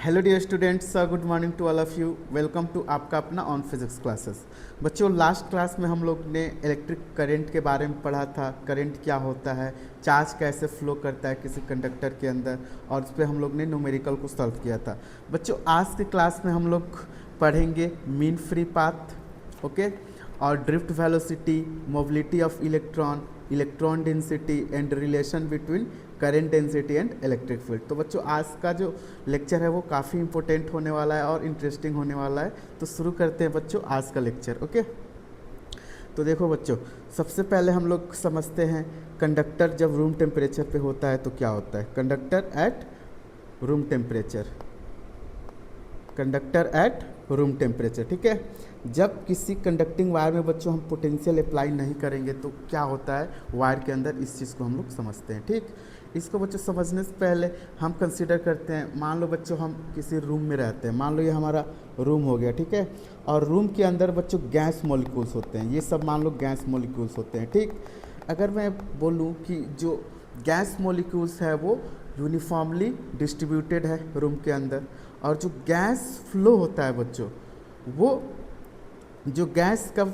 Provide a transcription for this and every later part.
Hello dear students, good morning to all of you. Welcome to आपका अपना on physics classes. बच्चों, last class में हम लोग ने इलेक्ट्रिक करंट के बारे में पढ़ा था। करंट क्या होता है, चार्ज कैसे फ्लो करता है किसी कंडक्टर के अंदर, और उस पर हम लोग ने न्यूमेरिकल को सॉल्व किया था। बच्चों, आज के क्लास में हम लोग पढ़ेंगे मीन फ्री पाथ, ओके, और drift velocity, mobility of electron, electron density and relation between current density and electric field. तो बच्चों, आज का जो लेक्चर है वो काफ़ी इंपॉर्टेंट होने वाला है और इंटरेस्टिंग होने वाला है। तो शुरू करते हैं बच्चों आज का लेक्चर, ओके। तो देखो बच्चों, सबसे पहले हम लोग समझते हैं कंडक्टर जब रूम टेम्परेचर पे होता है तो क्या होता है। Conductor at room temperature, conductor at room temperature, ठीक है। जब किसी कंडक्टिंग वायर में बच्चों हम पोटेंशियल अप्लाई नहीं करेंगे तो क्या होता है वायर के अंदर, इस चीज़ को हम लोग समझते हैं, ठीक। इसको बच्चों समझने से पहले हम कंसीडर करते हैं, मान लो बच्चों हम किसी रूम में रहते हैं, मान लो ये हमारा रूम हो गया, ठीक है। और रूम के अंदर बच्चों गैस मॉलिक्यूल्स होते हैं, ये सब मान लो गैस मॉलिक्यूल्स होते हैं, ठीक। अगर मैं बोलूँ कि जो गैस मॉलिक्यूल्स है वो यूनिफॉर्मली डिस्ट्रीब्यूटेड है रूम के अंदर, और जो गैस फ्लो होता है बच्चों, वो जो गैस का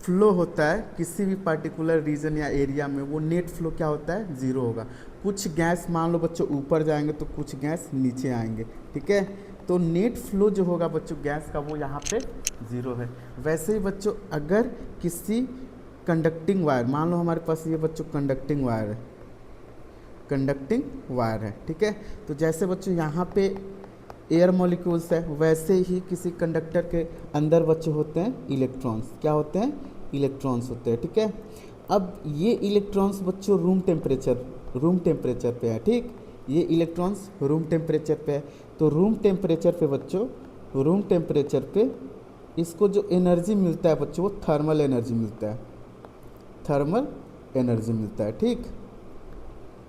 फ्लो होता है किसी भी पर्टिकुलर रीजन या एरिया में, वो नेट फ्लो क्या होता है, ज़ीरो होगा। कुछ गैस मान लो बच्चों ऊपर जाएंगे तो कुछ गैस नीचे आएंगे, ठीक है। तो नेट फ्लो जो होगा बच्चों गैस का, वो यहाँ पे ज़ीरो है। वैसे ही बच्चों अगर किसी कंडक्टिंग वायर, मान लो हमारे पास ये बच्चों कंडक्टिंग वायर है, कंडक्टिंग वायर है, ठीक है। तो जैसे बच्चों यहाँ पे एयर मॉलिक्यूल्स है, वैसे ही किसी कंडक्टर के अंदर बच्चे होते हैं इलेक्ट्रॉन्स। क्या होते हैं, इलेक्ट्रॉन्स होते हैं, ठीक है। अब ये इलेक्ट्रॉन्स बच्चों रूम टेम्परेचर पे है, ठीक। ये इलेक्ट्रॉन्स रूम टेम्परेचर पे है। तो रूम टेम्परेचर पे बच्चों, रूम टेम्परेचर पे इसको जो एनर्जी मिलता है बच्चों, वो थर्मल एनर्जी मिलता है, थर्मल एनर्जी मिलता है, ठीक।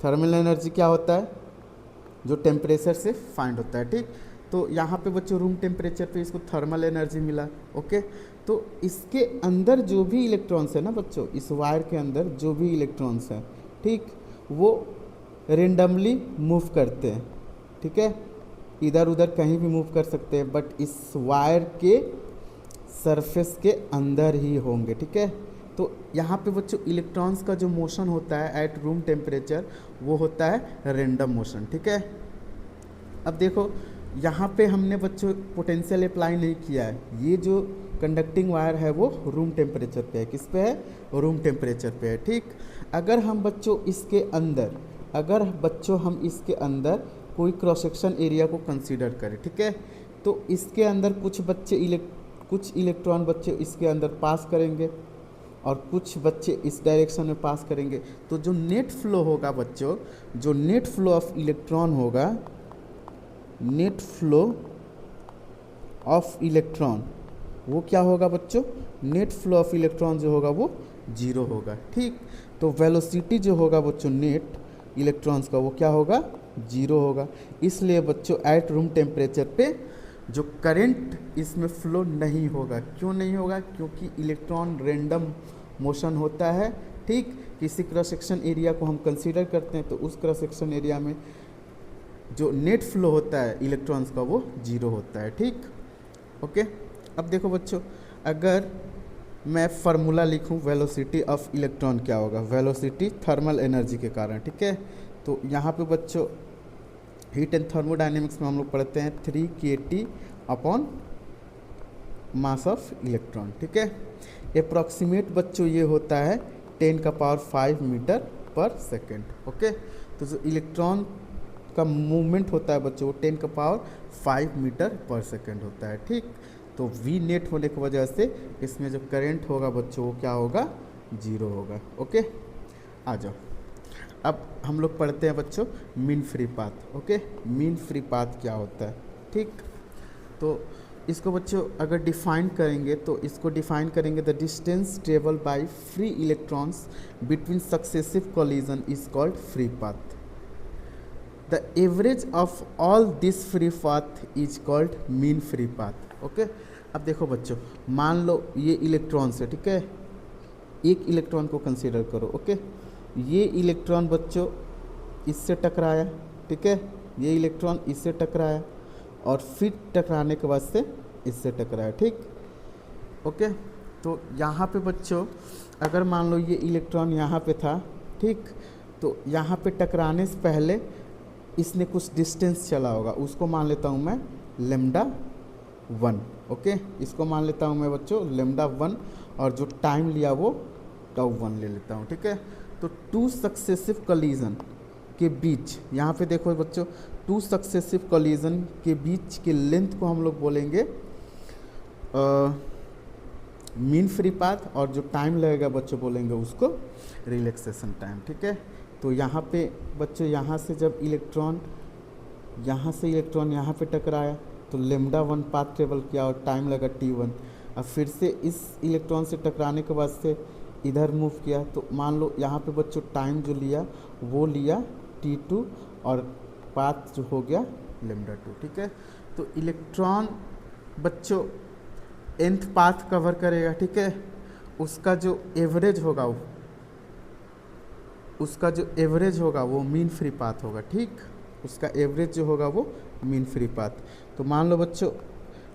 थर्मल एनर्जी क्या होता है, जो टेम्परेचर से फाइंड होता है, ठीक। तो यहाँ पे बच्चों रूम टेम्परेचर पे इसको थर्मल एनर्जी मिला, ओके। तो इसके अंदर जो भी इलेक्ट्रॉन्स है ना बच्चों, इस वायर के अंदर जो भी इलेक्ट्रॉन्स हैं, ठीक, वो रेंडमली मूव करते हैं, ठीक है। इधर उधर कहीं भी मूव कर सकते हैं, बट इस वायर के सरफेस के अंदर ही होंगे, ठीक है। तो यहाँ पे बच्चों इलेक्ट्रॉन्स का जो मोशन होता है एट रूम टेम्परेचर, वो होता है रेंडम मोशन, ठीक है। अब देखो यहाँ पे हमने बच्चों पोटेंशियल अप्लाई नहीं किया है, ये जो कंडक्टिंग वायर है वो रूम टेम्परेचर पे है। किस पे है, रूम टेम्परेचर पे है, ठीक। अगर हम बच्चों इसके अंदर, अगर बच्चों हम इसके अंदर कोई क्रॉस सेक्शन एरिया को कंसीडर करें, ठीक है, तो इसके अंदर कुछ इलेक्ट्रॉन बच्चे इसके अंदर पास करेंगे और कुछ बच्चे इस डायरेक्शन में पास करेंगे। तो जो नेट फ्लो होगा बच्चों, जो नेट फ्लो ऑफ इलेक्ट्रॉन होगा, नेट फ्लो ऑफ इलेक्ट्रॉन, वो क्या होगा बच्चों, नेट फ्लो ऑफ इलेक्ट्रॉन जो होगा वो जीरो होगा, ठीक। तो वेलोसिटी जो होगा बच्चों नेट इलेक्ट्रॉन्स का, वो क्या होगा, जीरो होगा। इसलिए बच्चों एट रूम टेम्परेचर पे जो करंट इसमें फ्लो नहीं होगा। क्यों नहीं होगा, क्योंकि इलेक्ट्रॉन रेंडम मोशन होता है, ठीक। किसी क्रॉस सेक्शन एरिया को हम कंसीडर करते हैं तो उस क्रॉस सेक्शन एरिया में जो नेट फ्लो होता है इलेक्ट्रॉन्स का वो जीरो होता है, ठीक, ओके। अब देखो बच्चों, अगर मैं फार्मूला लिखूं वेलोसिटी ऑफ इलेक्ट्रॉन, क्या होगा, वेलोसिटी थर्मल एनर्जी के कारण, ठीक है। तो यहाँ पे बच्चों हीट एंड थर्मोडाइनमिक्स में हम लोग पढ़ते हैं 3kT upon mass of electron, ठीक है। अप्रॉक्सीमेट बच्चों ये होता है 10⁵ मीटर पर सेकेंड, ओके। तो जो इलेक्ट्रॉन का मूवमेंट होता है बच्चों, वो 10⁵ मीटर पर सेकेंड होता है, ठीक। तो वी नेट होने की वजह से इसमें जो करंट होगा बच्चों वो क्या होगा, जीरो होगा, ओके। आ जाओ, अब हम लोग पढ़ते हैं बच्चों mean free path, okay. Mean free path क्या होता है, ठीक। तो इसको बच्चों अगर डिफाइन करेंगे तो इसको डिफाइन करेंगे, the distance travel by free electrons between successive collision is called free path. The average of all this free path is called mean free path, okay. अब देखो बच्चों, मान लो ये इलेक्ट्रॉन्स है, ठीक है। एक इलेक्ट्रॉन को कंसीडर करो, ओके। ये इलेक्ट्रॉन बच्चों इससे टकराया, ठीक है, ये इलेक्ट्रॉन इससे टकराया, और फिर टकराने के बाद से इससे टकराया, ठीक। ओके, तो यहाँ पे बच्चों अगर मान लो ये इलेक्ट्रॉन यहाँ पे था, ठीक, तो यहाँ पे टकराने से पहले इसने कुछ डिस्टेंस चला होगा, उसको मान लेता हूँ मैं लेमडा 1। ओके, इसको मान लेता हूँ मैं बच्चों लेमडा 1, और जो टाइम लिया वो टाउ 1 ले लेता हूँ, ठीक है। तो टू सक्सेसिव कोलिजन के बीच, यहाँ पे देखो बच्चों, टू सक्सेसिव कोलिजन के बीच के लेंथ को हम लोग बोलेंगे मीन फ्री पाथ, और जो टाइम लगेगा बच्चों बोलेंगे उसको रिलैक्सेशन टाइम, ठीक है। तो यहाँ पे बच्चों यहाँ से जब इलेक्ट्रॉन यहाँ पे टकराया तो लेमडा 1 पाथ ट्रेवल किया और टाइम लगा t1। अब फिर से इस इलेक्ट्रॉन से टकराने के बाद से इधर मूव किया, तो मान लो यहाँ पे बच्चों टाइम जो लिया वो लिया t2 और पाथ जो हो गया लेमडा 2, ठीक है। तो इलेक्ट्रॉन बच्चों nth पाथ कवर करेगा, ठीक है। उसका जो एवरेज होगा वो मीन फ्री पाथ होगा, ठीक। उसका एवरेज जो होगा वो मीन फ्री पाथ। तो मान लो बच्चों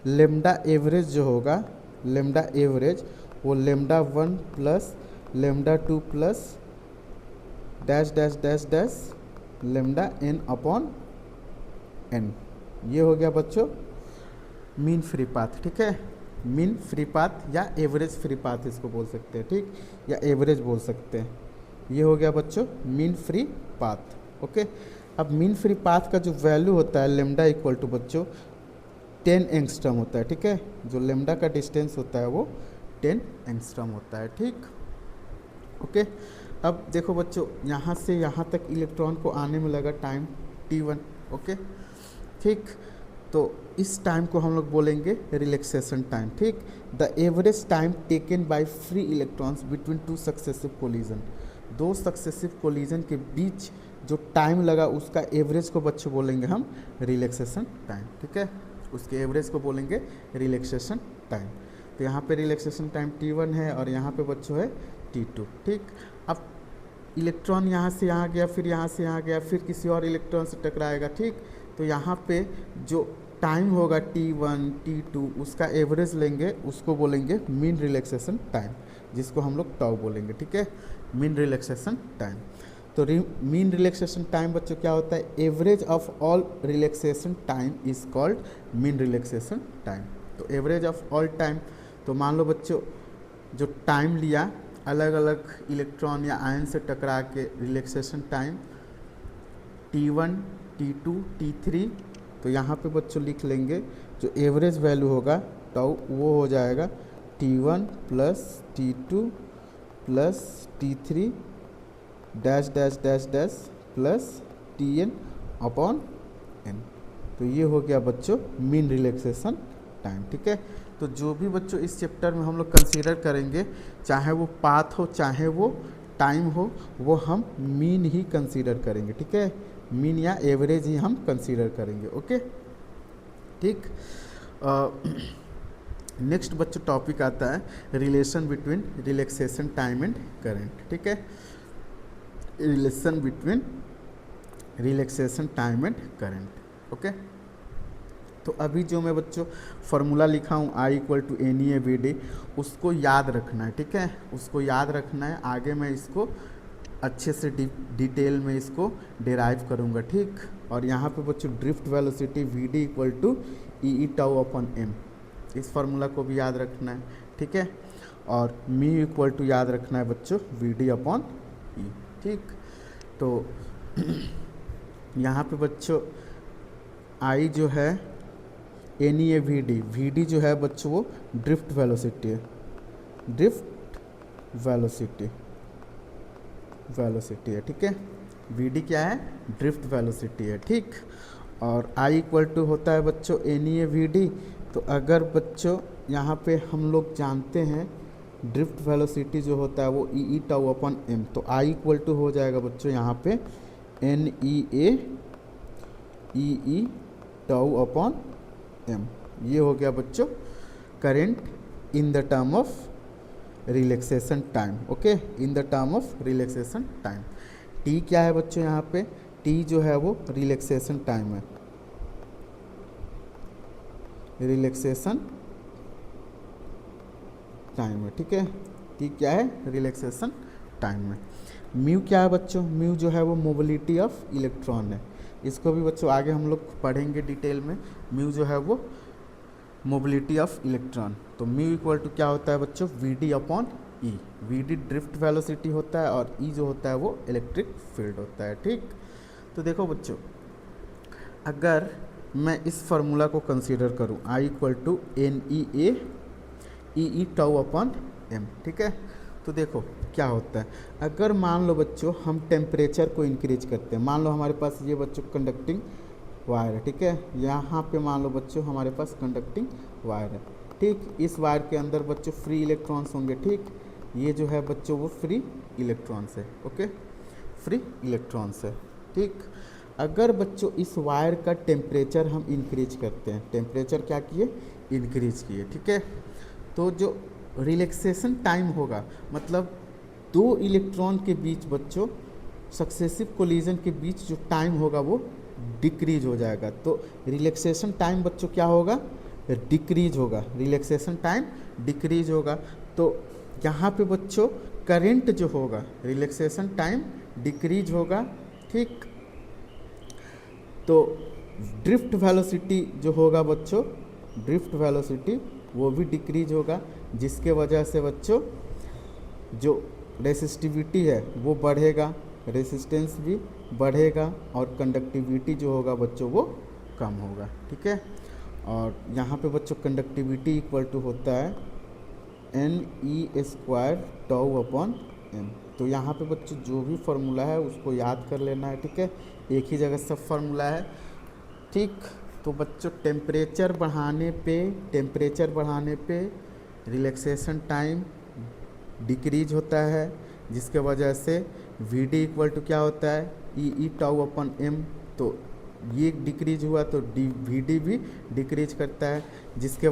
लेमडा एवरेज जो होगा, लेमडा एवरेज वो lambda 1 plus lambda 2 plus dash dash dash dash lambda n upon n, ये हो गया बच्चों मीन फ्री पाथ, ठीक है। मीन फ्री पाथ या एवरेज फ्री पाथ इसको बोल सकते हैं, ठीक, या एवरेज बोल सकते हैं। ये हो गया बच्चों मीन फ्री पाथ। ओके, अब मीन फ्री पाथ का जो वैल्यू होता है लेमडा इक्वल टू बच्चों 10 एंगस्ट्रम होता है, ठीक है। जो लेमडा का डिस्टेंस होता है वो 10 एंगस्ट्रम होता है, ठीक। ओके, अब देखो बच्चों यहाँ से यहाँ तक इलेक्ट्रॉन को आने में लगा टाइम t1। ओके, ठीक, तो इस टाइम को हम लोग बोलेंगे रिलैक्सेशन टाइम, ठीक। The average time taken by free electrons between two successive collision, दो सक्सेसिव कोलिजन के बीच जो टाइम लगा उसका एवरेज को बच्चों बोलेंगे हम रिलैक्सेशन टाइम, ठीक है। उसके एवरेज को बोलेंगे रिलैक्सेशन टाइम। तो यहाँ पे रिलैक्सेशन टाइम t1 है और यहाँ पे बच्चों है t2, ठीक। अब इलेक्ट्रॉन यहाँ से यहाँ गया, फिर यहाँ से यहाँ गया, फिर किसी और इलेक्ट्रॉन से टकराएगा, ठीक। तो यहाँ पे जो टाइम होगा t1 t2 उसका एवरेज लेंगे, उसको बोलेंगे मीन रिलैक्सेशन टाइम, जिसको हम लोग टाउ बोलेंगे, ठीक है, मीन रिलैक्सेशन टाइम। तो मीन रिलैक्सेशन टाइम बच्चों क्या होता है, average of all relaxation time is called mean relaxation time. तो एवरेज ऑफ ऑल टाइम, तो मान लो बच्चों जो टाइम लिया अलग अलग इलेक्ट्रॉन या आयन से टकरा के relaxation time t1 t2 t3, तो यहाँ पे बच्चों लिख लेंगे जो एवरेज वैल्यू होगा टाउ वो हो जाएगा t1 plus t2 plus t3 dash dash dash dash plus tn upon n। तो ये हो गया बच्चों मीन रिलैक्सेशन टाइम, ठीक है। तो जो भी बच्चों इस चैप्टर में हम लोग कंसीडर करेंगे, चाहे वो पाथ हो चाहे वो टाइम हो, वो हम मीन ही कंसीडर करेंगे, ठीक है। मीन या एवरेज ही हम कंसीडर करेंगे, ओके, ठीक। नेक्स्ट बच्चों टॉपिक आता है relation between relaxation time and current, ठीक है। Relation between relaxation time and current, okay. तो अभी जो मैं बच्चों फार्मूला लिखा हूँ I इक्वल टू NeAVD, उसको याद रखना है, ठीक है, उसको याद रखना है। आगे मैं इसको अच्छे से डिटेल में इसको डिराइव करूँगा, ठीक। और यहाँ पे बच्चों drift velocity VD equal to EE tau upon M, इस फार्मूला को भी याद रखना है, ठीक है। और मी इक्वल टू याद रखना है बच्चों VD अपॉन E, ठीक। तो यहाँ पे बच्चों I जो है NeAVD, VD जो है बच्चों वो ड्रिफ्ट वेलोसिटी है, ड्रिफ्ट वेलोसिटी है, ठीक है। VD क्या है, ड्रिफ्ट वेलोसिटी है, ठीक। और I इक्वल टू होता है बच्चों NeAVD। तो अगर बच्चों यहाँ पे हम लोग जानते हैं ड्रिफ्ट वेलोसिटी जो होता है वो EE टाउ अपॉन M, तो I इक्वल टू हो जाएगा बच्चों यहाँ पे NEA EE tau upon M। ये हो गया बच्चों current in the term of relaxation time, okay, in the term of relaxation time. T क्या है बच्चों, यहाँ पे T जो है वो रिलैक्सेशन टाइम है, रिलैक्सेशन टाइम है, ठीक है। टी क्या है, रिलैक्सेशन टाइम है। म्यू क्या है बच्चों, म्यू जो है वो मोबिलिटी ऑफ इलेक्ट्रॉन है। इसको भी बच्चों आगे हम लोग पढ़ेंगे डिटेल में। म्यू जो है वो मोबिलिटी ऑफ इलेक्ट्रॉन। तो म्यू इक्वल टू क्या होता है बच्चों, V D upon E. V D drift velocity होता है और ई जो होता है वो इलेक्ट्रिक फील्ड होता है, ठीक। तो देखो बच्चों, अगर मैं इस फार्मूला को कंसीडर करूं, I equal to N E A e tau upon m, ठीक है। तो देखो क्या होता है, अगर मान लो बच्चों हम टेम्परेचर को इंक्रीज करते हैं, मान लो हमारे पास ये बच्चों कंडक्टिंग वायर है, ठीक है। यहाँ पे मान लो बच्चों हमारे पास कंडक्टिंग वायर है, ठीक। इस वायर के अंदर बच्चों फ्री इलेक्ट्रॉन्स होंगे, ठीक। ये जो है बच्चों वो फ्री इलेक्ट्रॉन्स है, ओके, फ्री इलेक्ट्रॉन्स है, ठीक। अगर बच्चों इस वायर का टेम्परेचर हम इंक्रीज करते हैं, टेम्परेचर क्या किए, इंक्रीज किए, ठीक है, तो जो रिलैक्सेशन टाइम होगा, मतलब दो इलेक्ट्रॉन के बीच बच्चों सक्सेसिव कोलिजन के बीच जो टाइम होगा वो डिक्रीज हो जाएगा। तो रिलैक्सेशन टाइम बच्चों क्या होगा, डिक्रीज होगा, रिलैक्सेशन टाइम डिक्रीज होगा। तो यहाँ पे बच्चों करंट जो होगा, रिलैक्सेशन टाइम डिक्रीज होगा, ठीक। तो ड्रिफ्ट वेलोसिटी जो होगा बच्चों, ड्रिफ्ट वेलोसिटी वो भी डिक्रीज होगा, जिसके वजह से बच्चों जो रेसिस्टिविटी है वो बढ़ेगा, रेसिस्टेंस भी बढ़ेगा और कंडक्टिविटी जो होगा बच्चों वो कम होगा, ठीक है। और यहाँ पे बच्चों कंडक्टिविटी इक्वल टू होता है N E square tau upon M. तो यहाँ पे बच्चों जो भी फार्मूला है उसको याद कर लेना है, ठीक है। एक ही जगह सब फार्मूला है, ठीक। तो बच्चों टेम्परेचर बढ़ाने पे रिलैक्सेशन टाइम डिक्रीज होता है, जिसके वजह से वी डी इक्वल टू क्या होता है, ई टाउ अपॉन एम। तो ये डिक्रीज हुआ तो वी डी भी डिक्रीज करता है, जिसके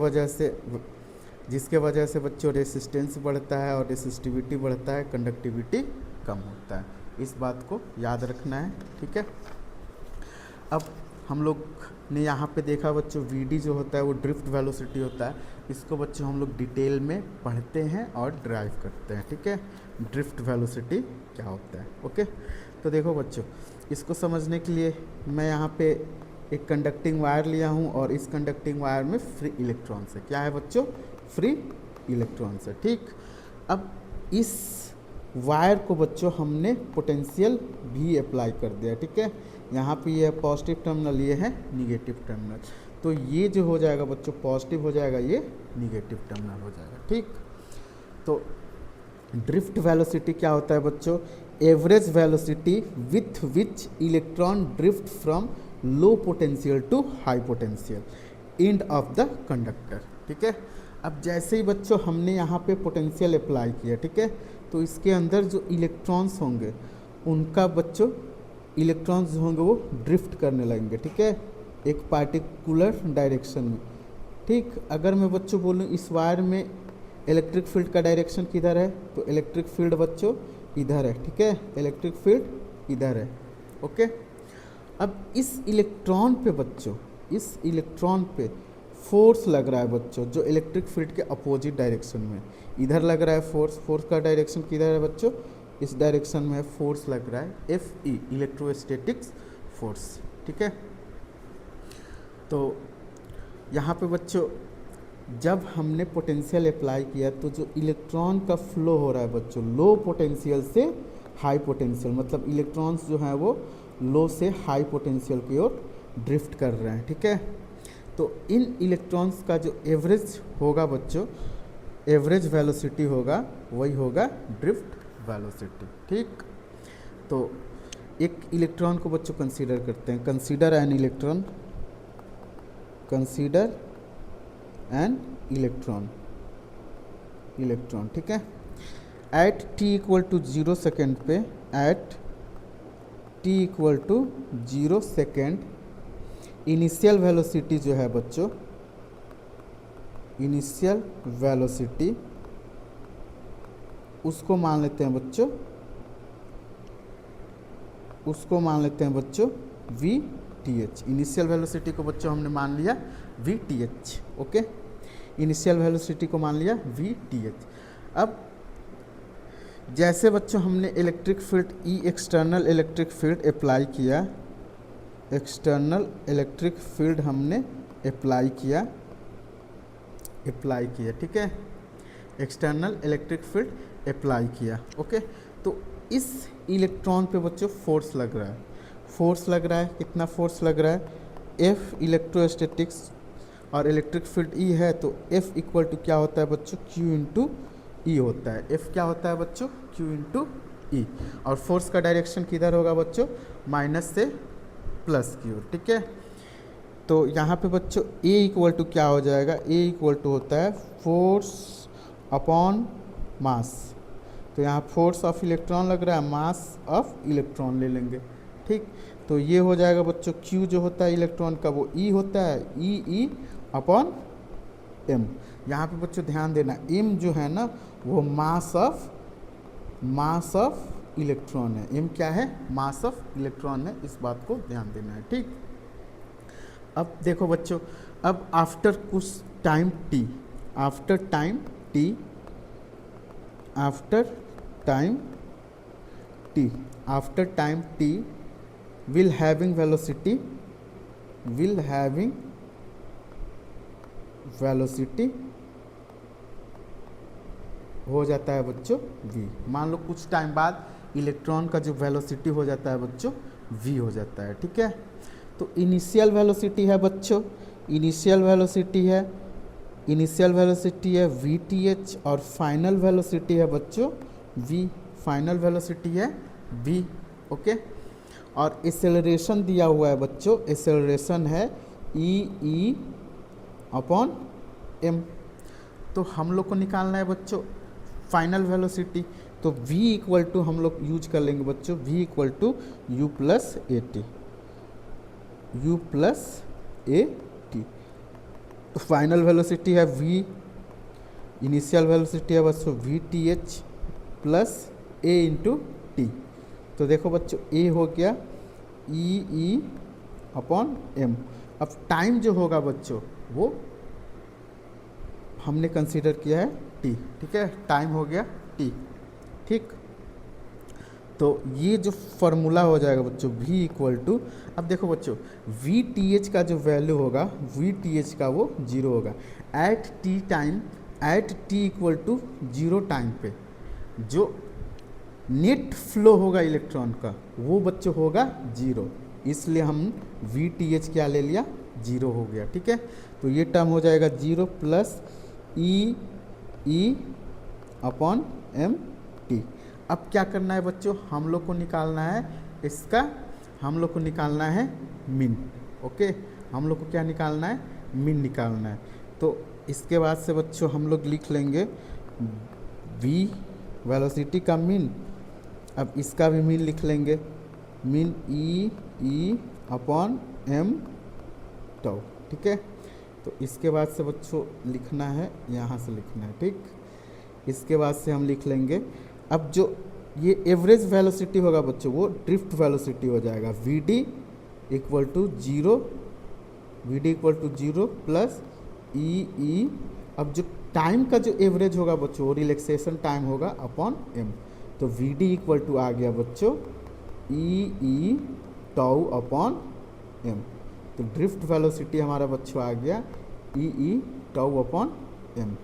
वजह से बच्चों रेसिस्टेंस बढ़ता है और रेसिस्टिविटी बढ़ता है, कंडक्टिविटी कम होता है। इस बात को याद रखना है, ठीक है। अब हम लोग ने यहाँ पे देखा बच्चों वी डी जो होता है वो ड्रिफ्ट वेलोसिटी होता है। इसको बच्चों हम लोग डिटेल में पढ़ते हैं और ड्राइव करते हैं, ठीक है। ड्रिफ्ट वेलोसिटी क्या होता है, ओके। तो देखो बच्चों, इसको समझने के लिए मैं यहाँ पे एक कंडक्टिंग वायर लिया हूँ और इस कंडक्टिंग वायर में फ्री इलेक्ट्रॉन्स है। क्या है बच्चों, फ्री इलेक्ट्रॉन्स है, ठीक। अब इस वायर को बच्चों हमने पोटेंशियल भी अप्लाई कर दिया, ठीक है। यहाँ पे ये पॉजिटिव टर्मिनल, ये है निगेटिव टर्मिनल। तो ये जो हो जाएगा बच्चों पॉजिटिव हो जाएगा, ये निगेटिव टर्मिनल हो जाएगा, ठीक। तो ड्रिफ्ट वेलोसिटी क्या होता है बच्चों, average velocity with which electron drift from low potential to high potential end of the conductor, ठीक है। अब जैसे ही बच्चों हमने यहाँ पे पोटेंशियल अप्लाई किया, ठीक है, तो इसके अंदर जो इलेक्ट्रॉन्स होंगे उनका बच्चों इलेक्ट्रॉन्स जो होंगे वो ड्रिफ्ट करने लगेंगे, ठीक है, एक पार्टिकुलर डायरेक्शन में, ठीक। अगर मैं बच्चों बोलूँ इस वायर में इलेक्ट्रिक फील्ड का डायरेक्शन किधर है, तो इलेक्ट्रिक फील्ड बच्चों इधर है, ठीक है, इलेक्ट्रिक फील्ड इधर है, ओके। अब इस इलेक्ट्रॉन पे बच्चों, इस इलेक्ट्रॉन पे फोर्स लग रहा है बच्चों जो इलेक्ट्रिक फील्ड के अपोजिट डायरेक्शन में, इधर लग रहा है फोर्स का डायरेक्शन किधर है बच्चों, इस डायरेक्शन में फोर्स लग रहा है एफ ई, इलेक्ट्रोस्टैटिक्स फोर्स, ठीक है। तो यहाँ पे बच्चों जब हमने पोटेंशियल अप्लाई किया तो जो इलेक्ट्रॉन का फ्लो हो रहा है बच्चों लो पोटेंशियल से हाई पोटेंशियल, मतलब इलेक्ट्रॉन्स जो हैं वो लो से हाई पोटेंशियल की ओर ड्रिफ्ट कर रहे हैं, ठीक है। तो इन इलेक्ट्रॉन्स का जो एवरेज होगा बच्चों, एवरेज वेलोसिटी होगा, वही होगा ड्रिफ्ट वेलोसिटी, ठीक। तो एक इलेक्ट्रॉन को बच्चों कंसीडर करते हैं, consider an electron, consider an electron, ठीक है। At T equal to 0 second पे, at T equal to 0 second initial velocity जो है बच्चों, इनिशियल वेलोसिटी उसको मान लेते हैं बच्चों, उसको मान लेते हैं बच्चों v T H. Initial velocity को बच्चों हमने मान लिया we T H. Okay, initial velocity को मान लिया वी टी एच। अब जैसे बच्चों हमने इलेक्ट्रिक फील्ड ई एक्सटर्नल इलेक्ट्रिक फील्ड अप्लाई किया, एक्सटर्नल इलेक्ट्रिक फील्ड हमने अप्लाई किया, ठीक है, एक्सटर्नल इलेक्ट्रिक फील्ड अप्लाई किया। ओके, तो इस इलेक्ट्रॉन पे बच्चों फोर्स लग रहा है, फोर्स लग रहा है। कितना फोर्स लग रहा है? एफ इलेक्ट्रोस्टैटिक्स और इलेक्ट्रिक फील्ड ई है, तो एफ इक्वल टू क्या होता है बच्चों? क्यू इंटू ई होता है। एफ क्या होता है बच्चों? क्यू इंटू ई। और फोर्स का डायरेक्शन किधर होगा बच्चों? माइनस से प्लस की ओर। ठीक है, तो यहाँ पे बच्चों ए इक्वल टू क्या हो जाएगा? ए इक्वल टू होता है फोर्स अपॉन मास। तो यहाँ फोर्स ऑफ इलेक्ट्रॉन लग रहा है, मास ऑफ इलेक्ट्रॉन ले लेंगे। ठीक, तो ये हो जाएगा बच्चों क्यू जो होता है इलेक्ट्रॉन का वो ई होता है, ई अपॉन एम। यहाँ पे बच्चों ध्यान देना, एम जो है ना वो मास ऑफ इलेक्ट्रॉन है। एम क्या है? मास ऑफ इलेक्ट्रॉन है, इस बात को ध्यान देना है। ठीक, अब देखो बच्चों, अब आफ्टर कुछ time T, after time T will having velocity हो जाता है बच्चों v। मान लो कुछ टाइम बाद इलेक्ट्रॉन का जो वेलोसिटी हो जाता है बच्चों v हो जाता है। ठीक है, तो इनिशियल वेलोसिटी है बच्चों, इनिशियल वेलोसिटी है वी टी एच और फाइनल वेलोसिटी है बच्चों v, फाइनल वेलोसिटी है v। ओके, और एक्सेलरेशन दिया हुआ है बच्चों, एक्सेलरेशन है ई अपॉन एम। तो हम लोग को निकालना है बच्चों फाइनल वेलोसिटी, तो v इक्वल टू हम लोग यूज कर लेंगे बच्चों, v equal to u plus A T. तो फाइनल वेलोसिटी है v, इनिशियल वेलोसिटी है बच्चों V T H plus A into T. तो देखो बच्चों ए हो गया ई अपॉन एम। अब टाइम जो होगा बच्चों वो हमने कंसीडर किया है टी। ठीक है, टाइम हो गया टी। ठीक, तो ये जो फॉर्मूला हो जाएगा बच्चों v इक्वल टू, अब देखो बच्चों वी टी एच का जो वैल्यू होगा, वी टी एच का वो 0 होगा। At T time, at T equal to 0 time पे जो नेट फ्लो होगा इलेक्ट्रॉन का वो बच्चों होगा 0, इसलिए हम वी टी एच क्या ले लिया? 0 हो गया। ठीक है, तो ये टर्म हो जाएगा 0 plus E upon M T. अब क्या करना है बच्चों? हम लोग को निकालना है इसका, हम लोग को निकालना है मीन। ओके, हम लोग को क्या निकालना है? मीन निकालना है। तो इसके बाद से बच्चों हम लोग लिख लेंगे v वेलोसिटी का मीन। अब इसका भी मीन लिख लेंगे, mean E upon M tau. ठीक है, तो इसके बाद से बच्चों लिखना है, यहाँ से लिखना है। ठीक, इसके बाद से हम लिख लेंगे, अब जो ये एवरेज वेलोसिटी होगा बच्चों वो ड्रिफ्ट वेलोसिटी हो जाएगा v D equal to 0, v D equal to 0 plus e. अब जो टाइम का जो एवरेज होगा बच्चों वो रिलैक्सेशन टाइम होगा अपॉन एम। तो वी डी इक्वल टू आ गया बच्चों ई टाउ अपॉन एम। तो ड्रिफ्ट वेलोसिटी हमारा बच्चों आ गया e tau upon m,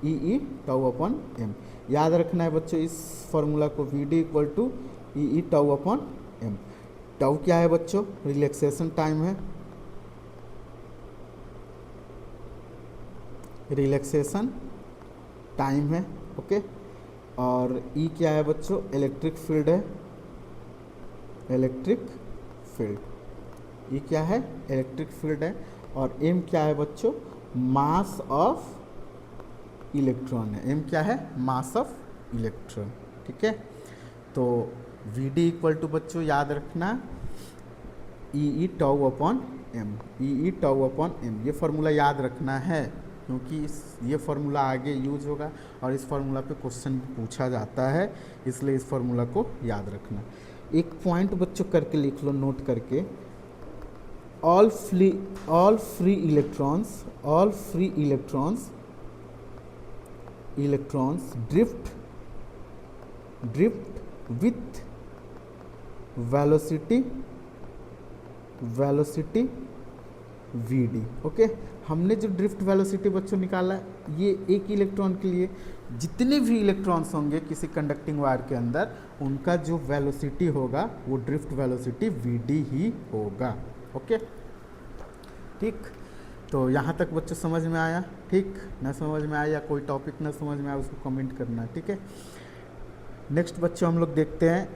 e tau upon m. याद रखना है बच्चों इस फॉर्मूला को, v D equal to E tau upon M. Tau क्या है बच्चों? रिलैक्सेशन टाइम है, रिलैक्सेशन टाइम है। ओके, और ई क्या है बच्चों? इलेक्ट्रिक फील्ड है, इलेक्ट्रिक फील्ड। ई क्या है? इलेक्ट्रिक फील्ड है। और एम क्या है बच्चों? मास ऑफ इलेक्ट्रॉन है। एम क्या है? Mass of electron. ठीक है, तो वी डी इक्वल टू बच्चों याद रखना ई tau upon m, e tau upon M. ये फार्मूला याद रखना है क्योंकि ये फार्मूला आगे यूज होगा और इस फार्मूला पे क्वेश्चन पूछा जाता है, इसलिए इस फार्मूला को याद रखना। एक पॉइंट बच्चों करके लिख लो, नोट करके, all free electrons drift with velocity vd। Okay, हमने जो ड्रिफ्ट वेलोसिटी बच्चों निकाला है, ये एक इलेक्ट्रॉन के लिए जितने भी इलेक्ट्रॉन्स होंगे किसी कंडक्टिंग वायर के अंदर, उनका जो वेलोसिटी होगा वो ड्रिफ्ट वेलोसिटी vd ही होगा। ओके, ठीक। तो यहाँ तक बच्चों समझ में आया? ठीक, ना समझ में आया या कोई टॉपिक ना समझ में आया उसको कमेंट करना है, ठीक है। नेक्स्ट बच्चों हम लोग देखते हैं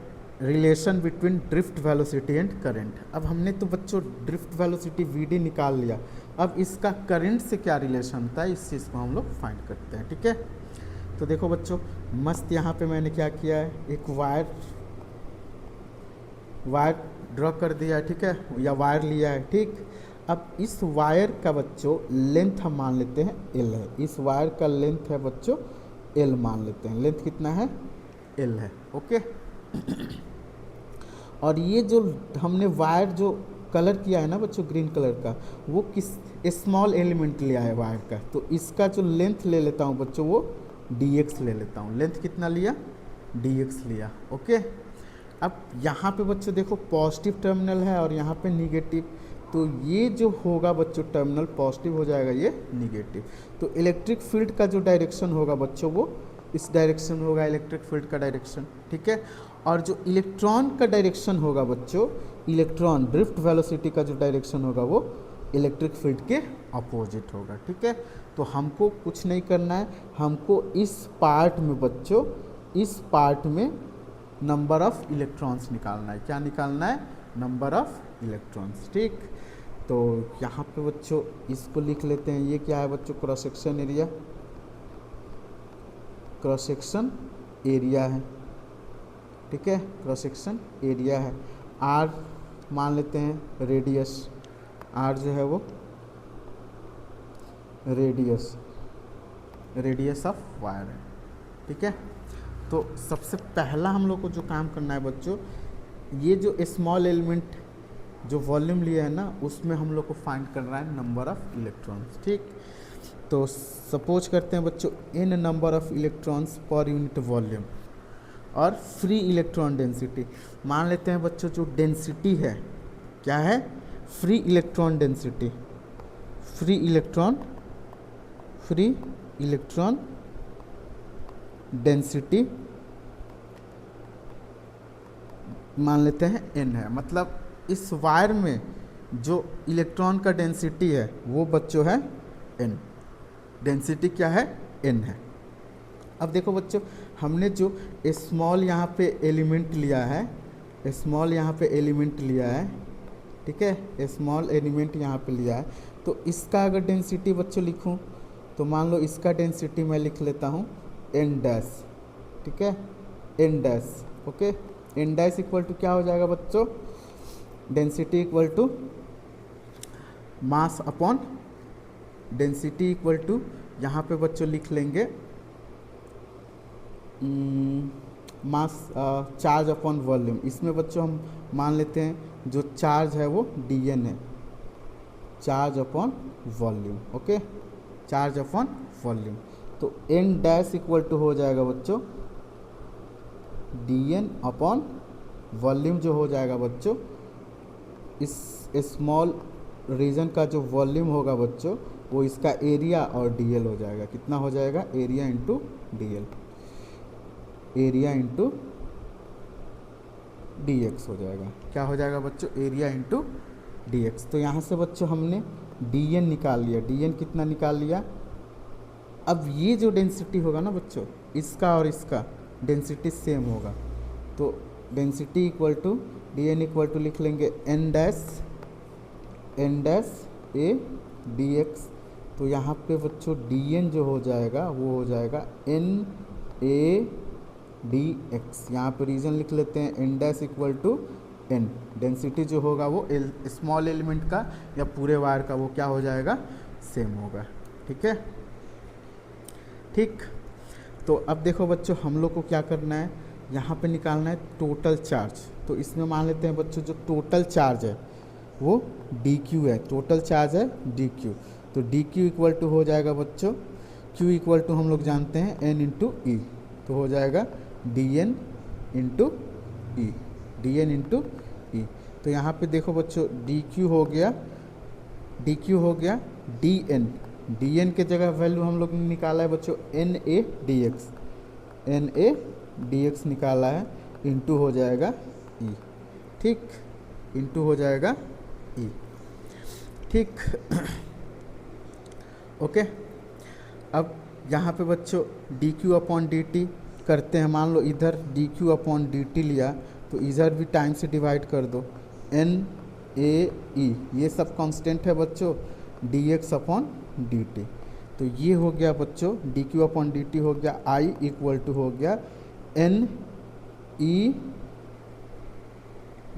relation between drift velocity and current. अब हमने तो बच्चों ड्रिफ्ट वेलोसिटी vd निकाल लिया, अब इसका करंट से क्या रिलेशन होता है इस चीज़ को हम लोग फाइंड करते हैं, ठीक है। तो देखो बच्चों, मस्त यहाँ पे मैंने क्या किया है, एक वायर ड्रॉ कर दिया है, ठीक है, या वायर लिया है, ठीक। अब इस वायर का बच्चों लेंथ हम मान लेते हैं l है, इस वायर का लेंथ है बच्चों l मान लेते हैं, लेंथ कितना है l है। ओके, और ये जो हमने वायर जो कलर किया है ना बच्चों ग्रीन कलर का, वो किस स्मॉल एलिमेंट लिया है वायर का, तो इसका जो लेंथ ले लेता हूँ बच्चों वो dx ले लेता हूँ। लेंथ कितना लिया? dx लिया। ओके, अब यहाँ पे बच्चों देखो पॉजिटिव टर्मिनल है और यहाँ पे निगेटिव, तो ये जो होगा बच्चों टर्मिनल पॉजिटिव हो जाएगा, ये निगेटिव। तो इलेक्ट्रिक फील्ड का जो डायरेक्शन होगा बच्चों वो इस डायरेक्शन होगा, इलेक्ट्रिक फील्ड का डायरेक्शन, ठीक है। और जो इलेक्ट्रॉन का डायरेक्शन होगा बच्चों, इलेक्ट्रॉन ड्रिफ्ट वेलोसिटी का जो डायरेक्शन होगा वो इलेक्ट्रिक फील्ड के अपोजिट होगा, ठीक है। तो हमको कुछ नहीं करना है, हमको इस पार्ट में बच्चों, इस पार्ट में नंबर ऑफ इलेक्ट्रॉन्स निकालना है। क्या निकालना है? नंबर ऑफ इलेक्ट्रॉन्स, ठीक। तो यहाँ पे बच्चों इसको लिख लेते हैं, ये क्या है बच्चों? Cross section area, cross section area है, ठीक है, क्रॉस सेक्शन एरिया है। आर मान लेते हैं रेडियस, आर जो है वो रेडियस ऑफ वायर है, ठीक है। तो सबसे पहला हम लोग को जो काम करना है बच्चों, ये जो स्मॉल एलिमेंट जो वॉल्यूम लिया है ना, उसमें हम लोग को फाइंड करना है नंबर ऑफ इलेक्ट्रॉन्स, ठीक। तो सपोज करते हैं बच्चों n number of electrons per unit volume और फ्री इलेक्ट्रॉन डेंसिटी। मान लेते हैं बच्चों जो डेंसिटी है, क्या है? Free electron density, free electron density मान लेते हैं n है। मतलब इस वायर में जो इलेक्ट्रॉन का डेंसिटी है वो बच्चों है n, डेंसिटी क्या है? n है। अब देखो बच्चों, हमने जो स्मॉल यहाँ पे एलिमेंट लिया है, स्मॉल यहाँ पे एलिमेंट लिया है, ठीक है, स्मॉल एलिमेंट यहाँ पे लिया है, तो इसका अगर डेंसिटी बच्चों लिखूँ तो मान लो इसका डेंसिटी मैं लिख लेता हूँ n डैश, ठीक है, n dash. Okay, n dash equal to क्या हो जाएगा बच्चों? Density equal to mass upon density equal to, यहाँ पे बच्चों लिख लेंगे मास चार्ज अपॉन वॉल्यूम। इसमें बच्चों हम मान लेते हैं जो चार्ज है वो dn है, charge upon volume. Okay, charge upon volume. तो n डैश इक्वल टू हो जाएगा बच्चों dn अपॉन वॉल्यूम, जो हो जाएगा बच्चों इस स्मॉल रीजन का जो वॉल्यूम होगा बच्चों वो इसका एरिया और dl हो जाएगा। कितना हो जाएगा? Area into dl, area into dx हो जाएगा। क्या हो जाएगा बच्चों? Area into dx। तो यहाँ से बच्चों हमने dn निकाल लिया, dn कितना निकाल लिया। अब ये जो डेंसिटी होगा ना बच्चों, इसका और इसका डेंसिटी सेम होगा, तो density equal to dn equal to लिख लेंगे n डैश a dx। तो यहाँ पे बच्चों dn जो हो जाएगा वो हो जाएगा n a dx। यहाँ पे रीजन लिख लेते हैं n dash equal to n, density जो होगा वो स्मॉल एलिमेंट का या पूरे वायर का वो क्या हो जाएगा? सेम होगा, ठीक है, ठीक। तो अब देखो बच्चों हम लोग को क्या करना है, यहाँ पे निकालना है टोटल चार्ज। तो इसमें मान लेते हैं बच्चों जो टोटल चार्ज है वो डी क्यू है, टोटल चार्ज है डी क्यू। तो डी क्यू इक्वल टू हो जाएगा बच्चों, क्यू इक्वल टू हम लोग जानते हैं एन इंटू ई, तो हो जाएगा डी एन इंटू ई, डी एन इंटू ई। तो यहाँ पे देखो बच्चों डी क्यू हो गया, डी क्यू हो गया डी एन, डी एन के जगह वैल्यू हम लोग ने निकाला है बच्चों N A D X, N A D X निकाला है, इंटू हो जाएगा ई, ठीक, इंटू हो जाएगा ई, ठीक। ओके, अब यहाँ पे बच्चों D Q upon D T करते हैं। मान लो इधर D Q upon D T लिया तो इधर भी टाइम से डिवाइड कर दो, एन ए ई ये सब कांस्टेंट है बच्चों, D X upon D T. तो ये हो गया बच्चों D Q upon D T हो गया, आई इक्वल टू हो गया एन ई,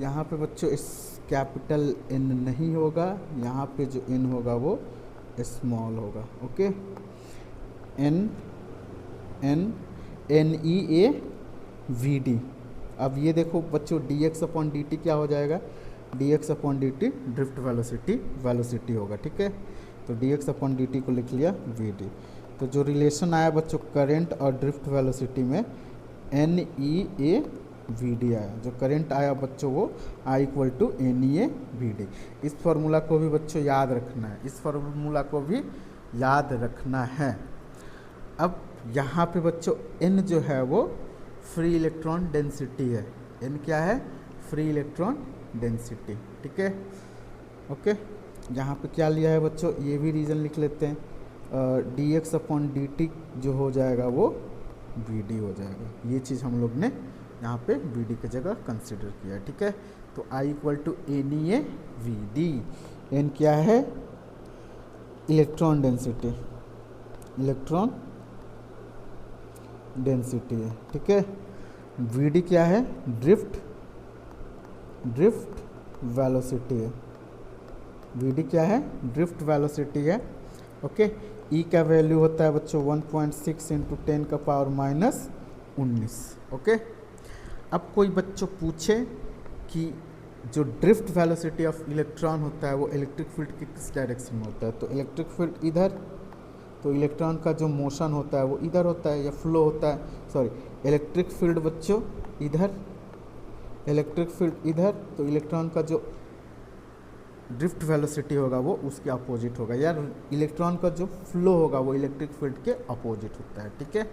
यहाँ पे बच्चों इस कैपिटल एन नहीं होगा, यहाँ पे जो एन होगा वो स्मॉल होगा। Okay, N N N E A we D. अब ये देखो बच्चों D X upon D T क्या हो जाएगा, D X upon D T drift velocity होगा, ठीक है। तो D X upon D T को लिख लिया वी डी। तो जो रिलेशन आया बच्चों करंट और ड्रिफ्ट वेलोसिटी में n E A we d आया, जो करंट आया बच्चों वो I equal to N E A we d. इस फार्मूला को भी बच्चों याद रखना है, इस फार्मूला को भी याद रखना है। अब यहाँ पे बच्चों एन जो है वो फ्री इलेक्ट्रॉन डेंसिटी है, एन क्या है, फ्री इलेक्ट्रॉन डेंसिटी, ठीक है। ओके, यहाँ पे क्या लिया है बच्चों, ये भी रीज़न लिख लेते हैं, D X upon D T जो हो जाएगा वो वी डी हो जाएगा। ये चीज़ हम लोग ने यहाँ पे वी डी की जगह कंसिडर किया है, ठीक है। तो I equal to N E A we d, n क्या है, इलेक्ट्रॉन डेंसिटी, इलेक्ट्रॉन डेंसिटी है, ठीक है। वी डी क्या है, ड्रिफ्ट वेलोसिटी है, वी डी क्या है, ड्रिफ्ट वेलोसिटी है। ओके, ई का वैल्यू होता है बच्चों 1.6 इंटू 10 का पावर माइनस 19। ओके, अब कोई बच्चों पूछे कि जो ड्रिफ्ट वेलोसिटी ऑफ इलेक्ट्रॉन होता है वो इलेक्ट्रिक फील्ड की किस डायरेक्शन में होता है, तो इलेक्ट्रिक फील्ड इधर, तो इलेक्ट्रॉन का जो मोशन होता है वो इधर होता है या फ्लो होता है, सॉरी इलेक्ट्रिक फील्ड बच्चों इधर, इलेक्ट्रिक फील्ड इधर, तो इलेक्ट्रॉन का जो ड्रिफ्ट वेलोसिटी होगा वो उसके अपोजिट होगा, या इलेक्ट्रॉन का जो फ्लो होगा वो इलेक्ट्रिक फील्ड के अपोजिट होता है, ठीक है।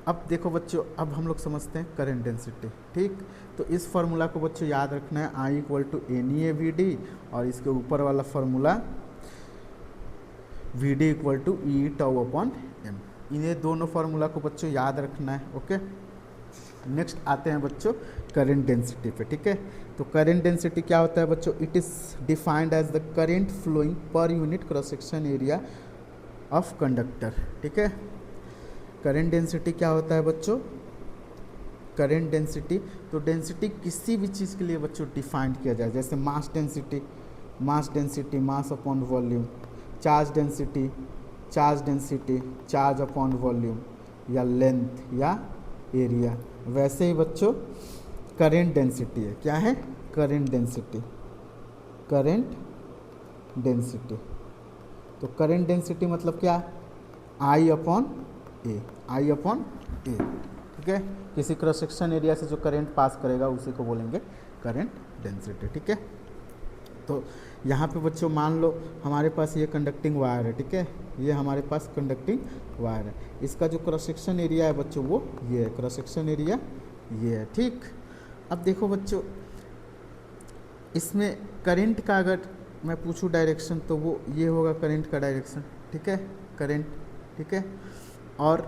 अब देखो बच्चों, अब हम लोग समझते हैं करंट डेंसिटी, ठीक। तो इस फार्मूला को बच्चों याद रखना है, I equal to N E A we d, और इसके ऊपर वाला formula v D equal to E tau upon m. इन्हें दोनों फार्मूला को बच्चों याद रखना है। ओके, नेक्स्ट आते हैं बच्चों करंट डेंसिटी पे, ठीक है। तो करंट डेंसिटी क्या होता है बच्चों, it is defined as the current flowing per unit cross section area of conductor, ठीक है। करंट डेंसिटी क्या होता है बच्चों, करंट डेंसिटी, तो डेंसिटी किसी भी चीज़ के लिए बच्चों डिफाइंड किया जाए, जैसे mass density, mass upon volume, charge density, charge upon volume, या लेंथ या एरिया। वैसे ही बच्चों करंट डेंसिटी है, क्या है, करंट डेंसिटी, तो करंट डेंसिटी मतलब क्या, आई अपॉन ए, ठीक है। किसी क्रॉस सेक्शन एरिया से जो करंट पास करेगा उसी को बोलेंगे करंट डेंसिटी, ठीक है। तो यहाँ पे बच्चों मान लो हमारे पास ये कंडक्टिंग वायर है, ठीक है, ये हमारे पास कंडक्टिंग वायर है, इसका जो क्रॉस सेक्शन एरिया है बच्चों वो ये है, क्रॉस सेक्शन एरिया ये है, ठीक। अब देखो बच्चों, इसमें करंट का अगर मैं पूछूं डायरेक्शन तो वो ये होगा करंट का डायरेक्शन, ठीक है, करंट, ठीक है। और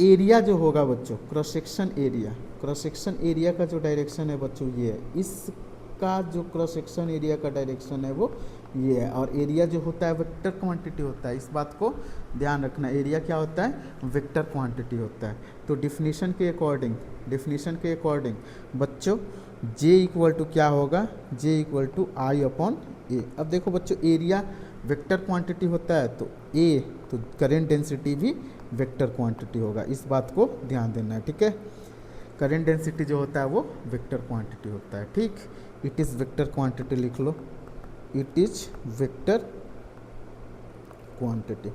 एरिया जो होगा बच्चों, क्रॉस सेक्शन एरिया का जो डायरेक्शन है बच्चों ये है, इसका जो क्रॉस सेक्शन एरिया का डायरेक्शन है वो ये है। और एरिया जो होता है वेक्टर क्वांटिटी होता है, इस बात को ध्यान रखना, एरिया क्या होता है, वेक्टर क्वांटिटी होता है। तो डिफिनीशन के अकॉर्डिंग बच्चों जे इक्वल टू क्या होगा, जे इक्वल टू आई अपॉन ए। अब देखो बच्चों, एरिया वेक्टर क्वांटिटी होता है तो ए, तो करंट डेंसिटी भी वेक्टर क्वांटिटी होगा, इस बात को ध्यान देना है, ठीक है। करंट डेंसिटी जो होता है वो वेक्टर क्वांटिटी होता है, ठीक। इट इज़ वेक्टर क्वांटिटी लिख लो, it is vector quantity.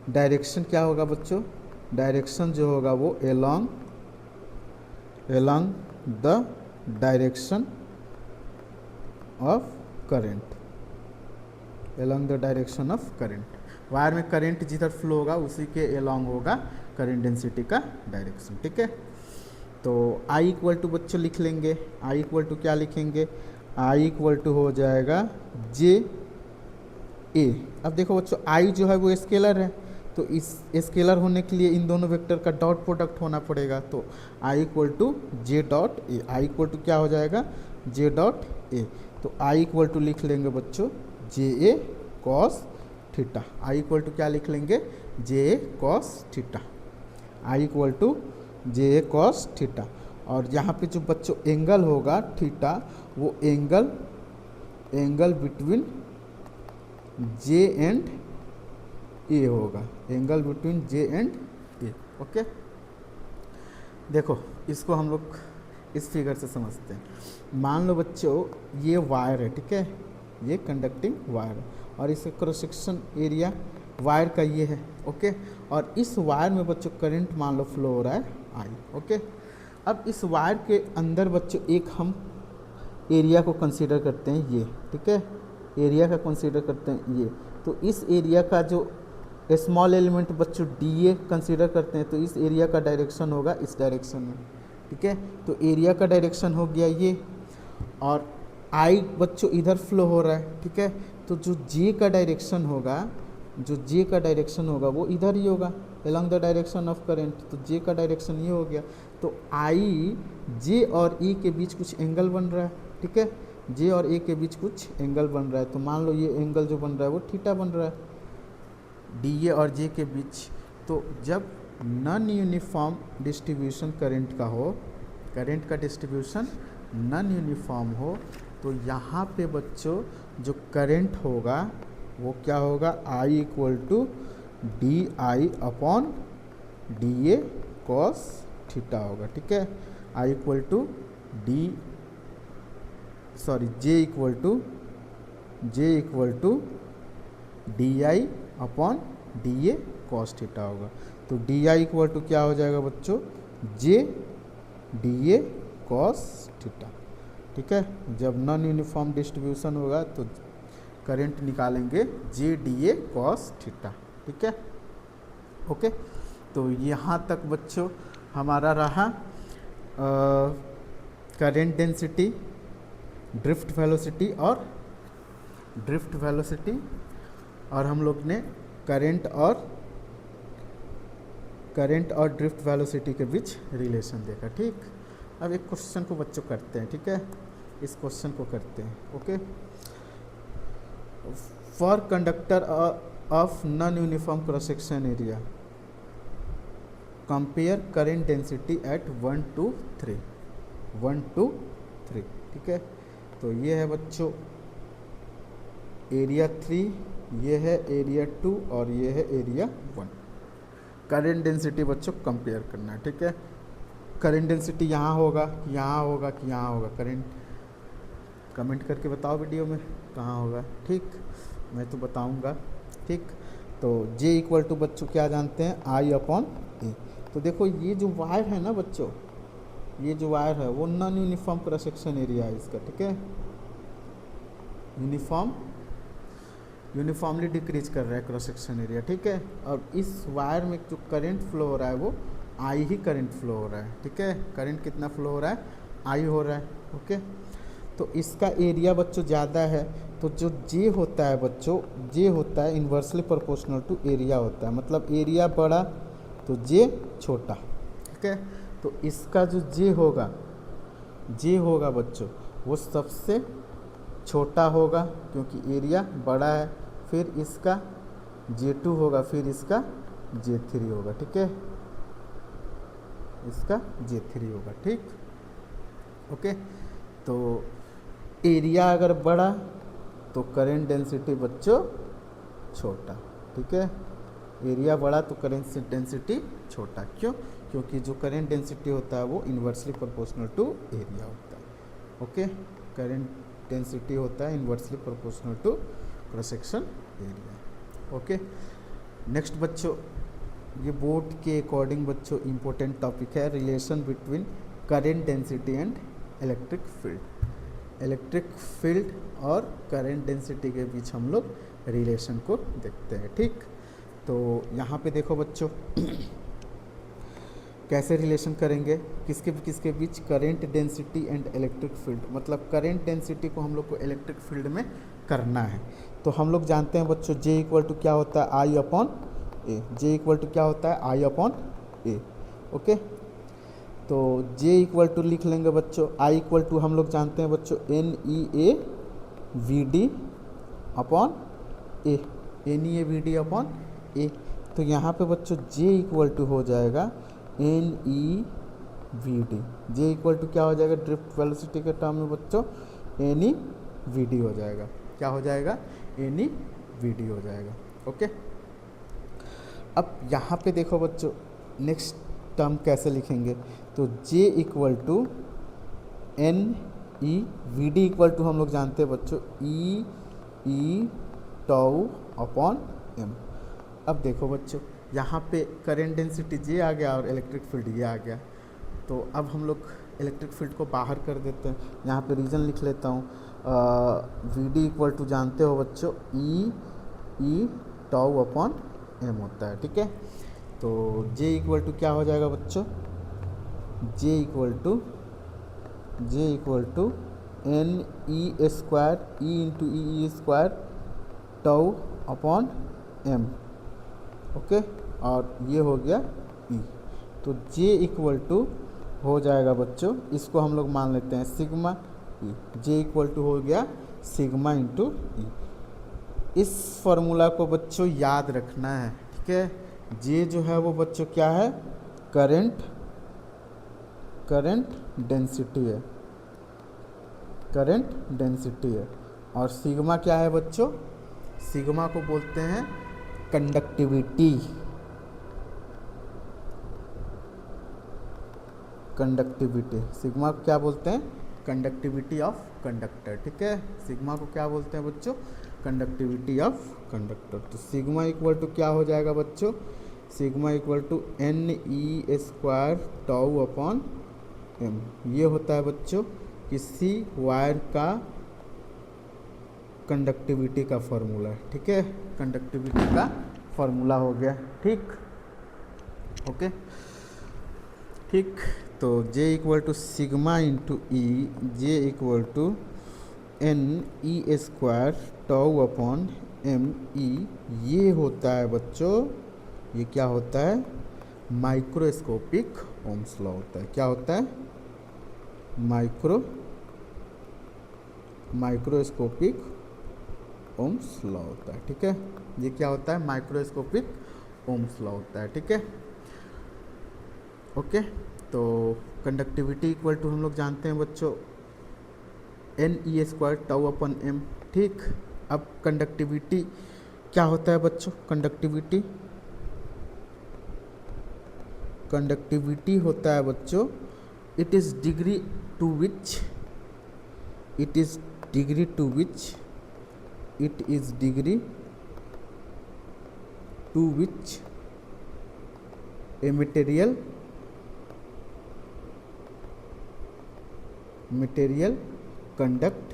Direction क्या होगा बच्चों, डायरेक्शन जो होगा वो along the direction of current, along the direction of current. Wire में करंट जिधर फ्लो होगा उसी के एलॉन्ग होगा करंट डेंसिटी का डायरेक्शन, ठीक है। तो आई इक्वल टू बच्चों लिख लेंगे, आई इक्वल टू क्या लिखेंगे, आई इक्वल टू हो जाएगा जे ए। अब देखो बच्चों आई जो है वो स्केलर है, तो इस स्केलर होने के लिए इन दोनों वेक्टर का डॉट प्रोडक्ट होना पड़ेगा, तो I equal to J dot A, I equal to क्या हो जाएगा जे डॉट ए। तो आई इक्वल टू लिख लेंगे बच्चों J A cos theta, I equal to क्या लिख लेंगे J A cos theta, I equal to J A cos theta. और यहाँ पे जो बच्चों एंगल होगा थीटा, वो angle between J and A होगा, angle between J and A, okay. देखो इसको हम लोग इस फिगर से समझते हैं। मान लो बच्चों ये वायर है, ठीक है, ये कंडक्टिंग वायर है और इसका क्रॉस सेक्शन एरिया वायर का ये है, ओके। और इस वायर में बच्चों करंट मान लो फ्लो हो रहा है आई, ओके। अब इस वायर के अंदर बच्चों एक हम एरिया को कंसीडर करते हैं ये, ठीक है, एरिया का कंसीडर करते हैं ये। तो इस एरिया का जो स्मॉल एलिमेंट बच्चों डी ए कंसीडर करते हैं, तो इस एरिया का डायरेक्शन होगा इस डायरेक्शन में, ठीक है। तो एरिया का डायरेक्शन हो गया ये, और आई बच्चों इधर फ्लो हो रहा है, ठीक है। तो जो जे का डायरेक्शन होगा, जो जे का डायरेक्शन होगा वो इधर ही होगा along the direction of current, तो जे का डायरेक्शन ये हो गया। तो आई जे और ई के बीच कुछ एंगल बन रहा है, ठीक है, जे और ए के बीच कुछ एंगल बन रहा है। तो मान लो ये एंगल जो बन रहा है वो थीटा बन रहा है डी ए और जे के बीच। तो जब नॉन यूनिफॉर्म डिस्ट्रीब्यूशन करंट का हो, करंट का डिस्ट्रीब्यूशन नॉन यूनिफॉर्म हो, तो यहाँ पे बच्चों जो करंट होगा वो क्या होगा, I equal to d I upon d A cos theta होगा, ठीक है। I equal to J equal to d I upon d A cos theta होगा। तो डी आई इक्वल टू क्या हो जाएगा बच्चों, जे डी ए कॉस थीटा, ठीक है। जब नॉन यूनिफॉर्म डिस्ट्रीब्यूशन होगा तो करंट निकालेंगे जे डी ए कॉस थीटा, ठीक है, ओके। तो यहाँ तक बच्चों हमारा रहा करंट डेंसिटी, ड्रिफ्ट वेलोसिटी और हम लोग ने करंट और ड्रिफ्ट वेलोसिटी के बीच रिलेशन देखा, ठीक। अब एक क्वेश्चन को बच्चों करते हैं, ठीक है, इस क्वेश्चन को करते हैं, okay. For conductor of non uniform cross section area compare current density at 1 to 3, ठीक है। तो ये है बच्चों एरिया 3, ये है एरिया 2 और ये है एरिया 1। करंट डेंसिटी बच्चों कंपेयर करना है, ठीक है। करंट डेंसिटी यहाँ होगा, यहाँ होगा कि यहाँ होगा, करंट कमेंट करके बताओ वीडियो में कहाँ होगा, ठीक, मैं तो बताऊँगा, ठीक। तो J इक्वल टू बच्चों क्या जानते हैं, आई अपॉन ए। तो देखो ये जो वायर है ना बच्चों, ये जो वायर है वो non uniform cross section area है इसका, ठीक है। यूनिफॉर्मली डिक्रीज कर रहा है क्रॉस सेक्शन एरिया, ठीक है। और इस वायर में जो करंट फ्लो हो रहा है वो आई ही करंट फ्लो हो रहा है, ठीक है। करंट कितना फ्लो हो रहा है, आई हो रहा है, ओके। तो इसका एरिया बच्चों ज़्यादा है, तो जो जे होता है बच्चों, जे होता है इन्वर्सली प्रोपोर्शनल टू एरिया होता है, मतलब एरिया बड़ा तो जे छोटा, ठीक है। तो इसका जो जे होगा बच्चों वो सबसे छोटा होगा क्योंकि एरिया बड़ा है, फिर इसका J2 होगा, फिर इसका J3 होगा, ठीक है, इसका J3 होगा, ठीक, ओके। तो एरिया अगर बड़ा तो करंट डेंसिटी बच्चों छोटा, ठीक है। एरिया बड़ा तो करंट डेंसिटी छोटा, क्यों, क्योंकि जो करंट डेंसिटी होता है वो इन्वर्सली प्रोपोर्शनल टू एरिया होता है। ओके, करंट डेंसिटी होता है inversely proportional to cross section area. Okay, next बच्चों, ये बोर्ड के अकॉर्डिंग बच्चों इम्पोर्टेंट टॉपिक है relation between current density and electric field. Electric field और करंट डेंसिटी के बीच हम लोग रिलेशन को देखते हैं। ठीक, तो यहाँ पे देखो बच्चों कैसे रिलेशन करेंगे किसके बीच, current density and electric field. मतलब करंट डेंसिटी को हम लोग को इलेक्ट्रिक फील्ड में करना है। तो हम लोग जानते हैं बच्चों J इक्वल टू क्या होता है, I upon A. J equal to क्या होता है, आई अपॉन ए। ओके, तो J इक्वल टू लिख लेंगे बच्चों, आई इक्वल टू हम लोग जानते हैं बच्चों NEAVD अपॉन ए, NEAVD अपॉन ए। तो यहाँ पे बच्चों J इक्वल टू हो जाएगा NEVD। J इक्वल टू क्या हो जाएगा, ड्रिफ्ट वेलोसिटी के टर्म में बच्चों NEVD हो जाएगा। क्या हो जाएगा, NEVD हो जाएगा। ओके, अब यहाँ पे देखो बच्चों नेक्स्ट टर्म कैसे लिखेंगे, तो J equal to NEVD equal to हम लोग जानते हैं बच्चों E टाउ अपॉन M। अब देखो बच्चों यहाँ पे करंट डेंसिटी J आ गया और इलेक्ट्रिक फील्ड ये आ गया। तो अब हम लोग इलेक्ट्रिक फील्ड को बाहर कर देते हैं। यहाँ पे रीजन लिख लेता हूँ, VD इक्वल टू जानते हो बच्चों E टाउ अपॉन M होता है। ठीक है, तो J इक्वल टू क्या हो जाएगा बच्चों, J equal to NE square E into E square tau upon M। Okay, और ये हो गया E। तो J इक्वल टू हो जाएगा बच्चों, इसको हम लोग मान लेते हैं sigma E। J equal to हो गया सिग्मा इंटू E। इस फॉर्मूला को बच्चों याद रखना है। ठीक है, J जो है वो बच्चों क्या है, करंट डेंसिटी है, करंट डेंसिटी है। और सिग्मा क्या है बच्चों, सिग्मा को बोलते हैं कंडक्टिविटी, सिग्मा को क्या बोलते हैं, कंडक्टिविटी ऑफ कंडक्टर। ठीक है, सिग्मा को क्या बोलते हैं बच्चों, कंडक्टिविटी ऑफ कंडक्टर। तो सिग्मा इक्वल टू क्या हो जाएगा बच्चों, sigma equal to NE square tau upon M। ये होता है बच्चों किसी वायर का कंडक्टिविटी का फॉर्मूला है। ठीक है, कंडक्टिविटी का फॉर्मूला हो गया। ठीक, ओके, ठीक, तो J equal to sigma into E, J equal to NE square tau upon ME। ये होता है बच्चों, ये क्या होता है, माइक्रोस्कोपिक ओम्स लॉ होता है। क्या होता है, माइक्रोस्कोपिक ओम्स लॉ होता है। ठीक है, ये क्या होता है, माइक्रोस्कोपिक ओम्स लॉ होता है। ठीक है, ओके, तो कंडक्टिविटी इक्वल टू हम लोग जानते हैं बच्चों NE स्क्वायर टाउ अपन M। ठीक, अब कंडक्टिविटी क्या होता है बच्चों, कंडक्टिविटी होता है बच्चों, it is degree to which a material conduct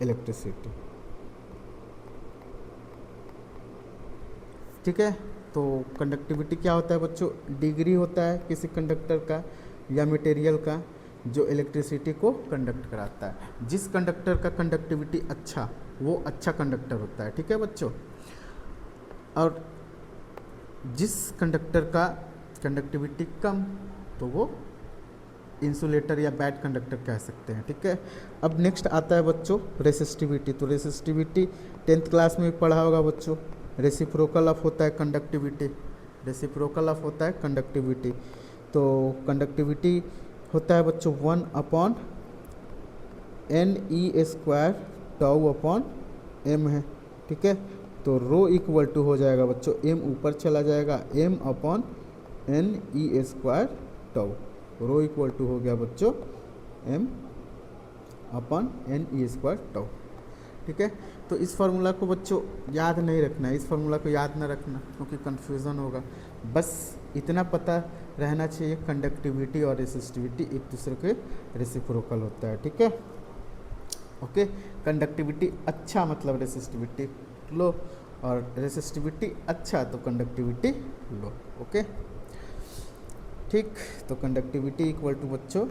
electricity. ठीक है, तो कंडक्टिविटी क्या होता है बच्चों, डिग्री होता है किसी कंडक्टर का या मटेरियल का जो इलेक्ट्रिसिटी को कंडक्ट कराता है। जिस कंडक्टर का कंडक्टिविटी अच्छा, वो अच्छा कंडक्टर होता है। ठीक है बच्चों, और जिस कंडक्टर का कंडक्टिविटी कम, तो वो इंसुलेटर या बैड कंडक्टर कह सकते हैं। ठीक है, अब नेक्स्ट आता है बच्चों रेसिस्टिविटी। तो रेसिस्टिविटी 10th क्लास में भी पढ़ा होगा बच्चों, रेसिप्रोकल ऑफ होता है कंडक्टिविटी। तो कंडक्टिविटी होता है बच्चों 1 upon NE square tau upon M है। ठीक है, तो रो इक्वल टू हो जाएगा बच्चों, एम ऊपर चला जाएगा, M upon N E square tau. Rho equal to हो गया बच्चों M upon N E square tau. ठीक है, तो इस फार्मूला को बच्चों याद नहीं रखना है, इस फार्मूला को याद ना रखना क्योंकि कन्फ्यूज़न होगा। बस इतना पता रहना चाहिए, कंडक्टिविटी और रेसिस्टिविटी एक दूसरे के रेसिप्रोकल होता है। ठीक है, ओके। कंडक्टिविटी अच्छा मतलब रेसिस्टिविटी लो, और रेसिस्टिविटी अच्छा तो कंडक्टिविटी लो। ओके, ठीक। तो कंडक्टिविटी इक्वल टू बच्चों